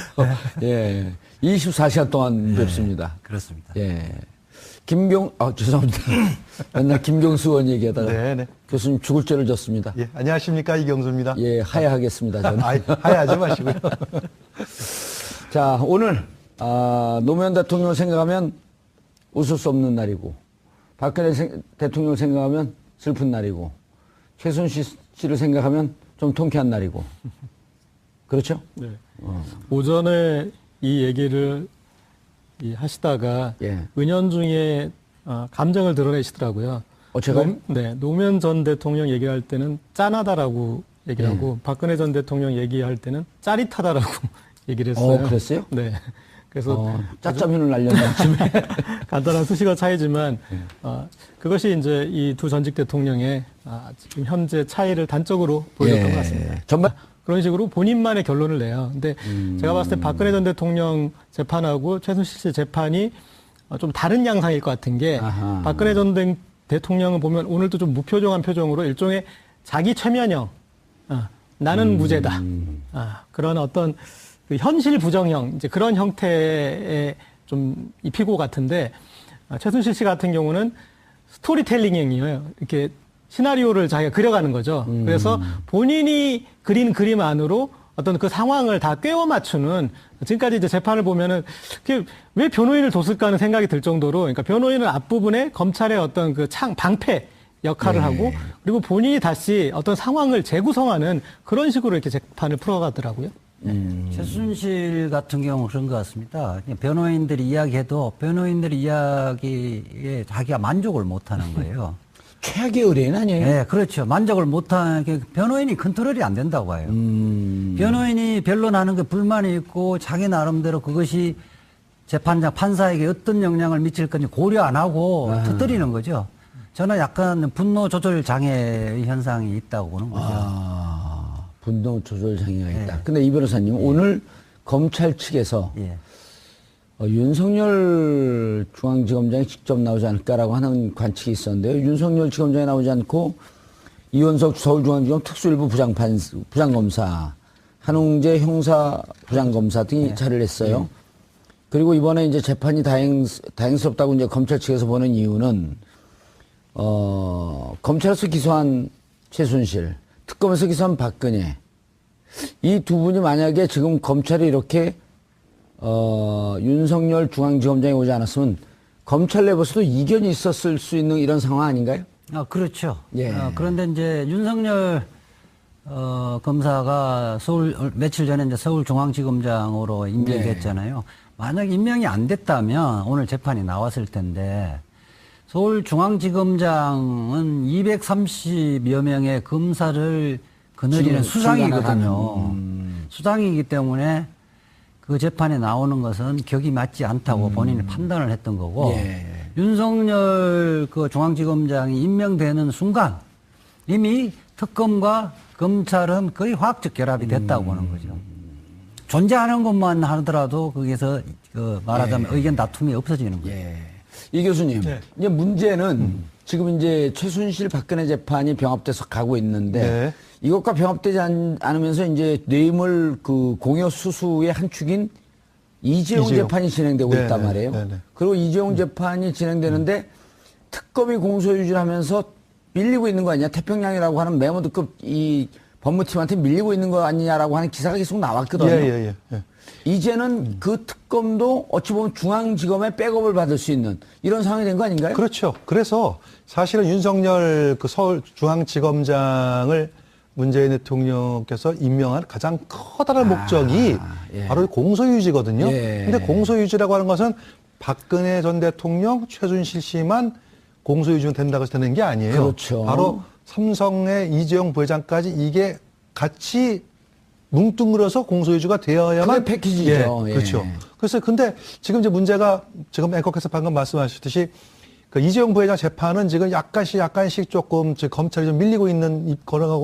예. 24시간 동안 뵙습니다. 그렇습니다. 예. 죄송합니다. 맨날 김경수 의원 얘기하다가 네네. 교수님 죽을 죄를 졌습니다. 예, 안녕하십니까. 이경수입니다. 예, 하야하겠습니다. 저는. 하야하지 마시고요. 자, 오늘 노무현 대통령을 생각하면 웃을 수 없는 날이고 박근혜 대통령을 생각하면 슬픈 날이고 최순실 씨를 생각하면 좀 통쾌한 날이고 그렇죠? 네. 오전에 이 얘기를 하시다가 예. 은연중에 감정을 드러내시더라고요. 제가요? 네, 노무현 전 대통령 얘기할 때는 짠하다라고 얘기를 하고 박근혜 전 대통령 얘기할 때는 짜릿하다라고 얘기를 했어요. 그랬어요? 네. 그래서 짜짜면을 날렸네. 간단한 수식어 차이지만 그것이 이제 이 두 전직 대통령의 지금 현재 차이를 단적으로 보여줬던 것 같습니다. 전반 그런 식으로 본인만의 결론을 내요. 근데 제가 봤을 때 박근혜 전 대통령 재판하고 최순실 씨 재판이 좀 다른 양상일 것 같은 게 박근혜 전 대통령을 보면 오늘도 좀 무표정한 표정으로 일종의 자기 최면형, 나는 무죄다. 그런 어떤 그 현실 부정형, 이제 그런 형태의 좀 입히고 같은데, 최순실 씨 같은 경우는 스토리텔링형이에요. 이렇게 시나리오를 자기가 그려가는 거죠. 그래서 본인이 그린 그림 안으로 어떤 그 상황을 다 꿰어 맞추는, 지금까지 이제 재판을 보면은 왜 변호인을 뒀을까 하는 생각이 들 정도로, 그러니까 변호인은 앞부분에 검찰의 어떤 그 방패 역할을 하고, 그리고 본인이 다시 어떤 상황을 재구성하는 그런 식으로 이렇게 재판을 풀어가더라고요. 최순실 같은 경우는 그런 것 같습니다. 그냥 변호인들이 이야기해도 변호인들이 이야기에 자기가 만족을 못하는 거예요. 최악의 의뢰인 아니에요? 네, 그렇죠. 만족을 못하는 게 변호인이 컨트롤이 안 된다고 해요. 변호인이 변론하는 게 불만이 있고 자기 나름대로 그것이 재판장 판사에게 어떤 영향을 미칠 건지 고려 안 하고 터뜨리는 거죠. 저는 약간 분노 조절 장애 현상이 있다고 보는 거죠. 분노 조절 장애가 있다. 근데 이 변호사님, 오늘 검찰 측에서 윤석열 중앙지검장이 직접 나오지 않을까라고 하는 관측이 있었는데요. 윤석열 지검장이 나오지 않고 이원석 서울중앙지검 특수일부 부장검사, 한웅재 형사부장검사 등이 자리를 했어요. 그리고 이번에 이제 재판이 다행스럽다고 이제 검찰 측에서 보는 이유는, 검찰에서 기소한 최순실, 특검에서 기소한 박근혜, 이 두 분이 만약에 지금 검찰이 이렇게 윤석열 중앙지검장이 오지 않았으면 검찰 내부에서도 이견이 있었을 수 있는 이런 상황 아닌가요? 그렇죠. 예. 그런데 이제 윤석열 검사가 며칠 전에 이제 서울중앙지검장으로 임명이 됐잖아요. 만약 임명이 안 됐다면 오늘 재판이 나왔을 텐데, 서울중앙지검장은 230여 명의 검사를 거느리는 수장이거든요. 수장이기 때문에 그 재판에 나오는 것은 격이 맞지 않다고 본인이 판단을 했던 거고, 윤석열 그 중앙지검장이 임명되는 순간 이미 특검과 검찰은 거의 화학적 결합이 됐다고 보는 거죠. 존재하는 것만 하더라도 거기서 말하자면 의견 다툼이 없어지는 거예요. 이 교수님, 이제 문제는 지금 이제 최순실 박근혜 재판이 병합돼서 가고 있는데 이것과 병합되지 않으면서 이제 뇌물 그 공여 수수의 한 축인 이재용 재판이 진행되고 있단 말이에요. 그리고 이재용 재판이 진행되는데 특검이 공소유지를 하면서 밀리고 있는 거 아니냐. 태평양이라고 하는 메모드급 이 법무팀한테 밀리고 있는 거 아니냐라고 하는 기사가 계속 나왔거든요. 이제는 그 특검도 어찌 보면 중앙지검의 백업을 받을 수 있는 이런 상황이 된 거 아닌가요? 그렇죠. 그래서 사실은 윤석열 그 서울중앙지검장을 문재인 대통령께서 임명한 가장 커다란 목적이 바로 공소유지거든요. 근데 공소유지라고 하는 것은 박근혜 전 대통령, 최순실 씨만 공소유지는 된다고 해서 되는 게 아니에요. 그렇죠. 바로 삼성의 이재용 부회장까지 이게 같이 뭉뚱그려서 공소유지가 되어야만 패키지죠. 그렇죠. 그래서 근데 지금 이제 문제가 지금 앵커께서 방금 말씀하셨듯이 그 이재용 부회장 재판은 지금 약간씩 조금 검찰이 좀 밀리고 있는 걸어가고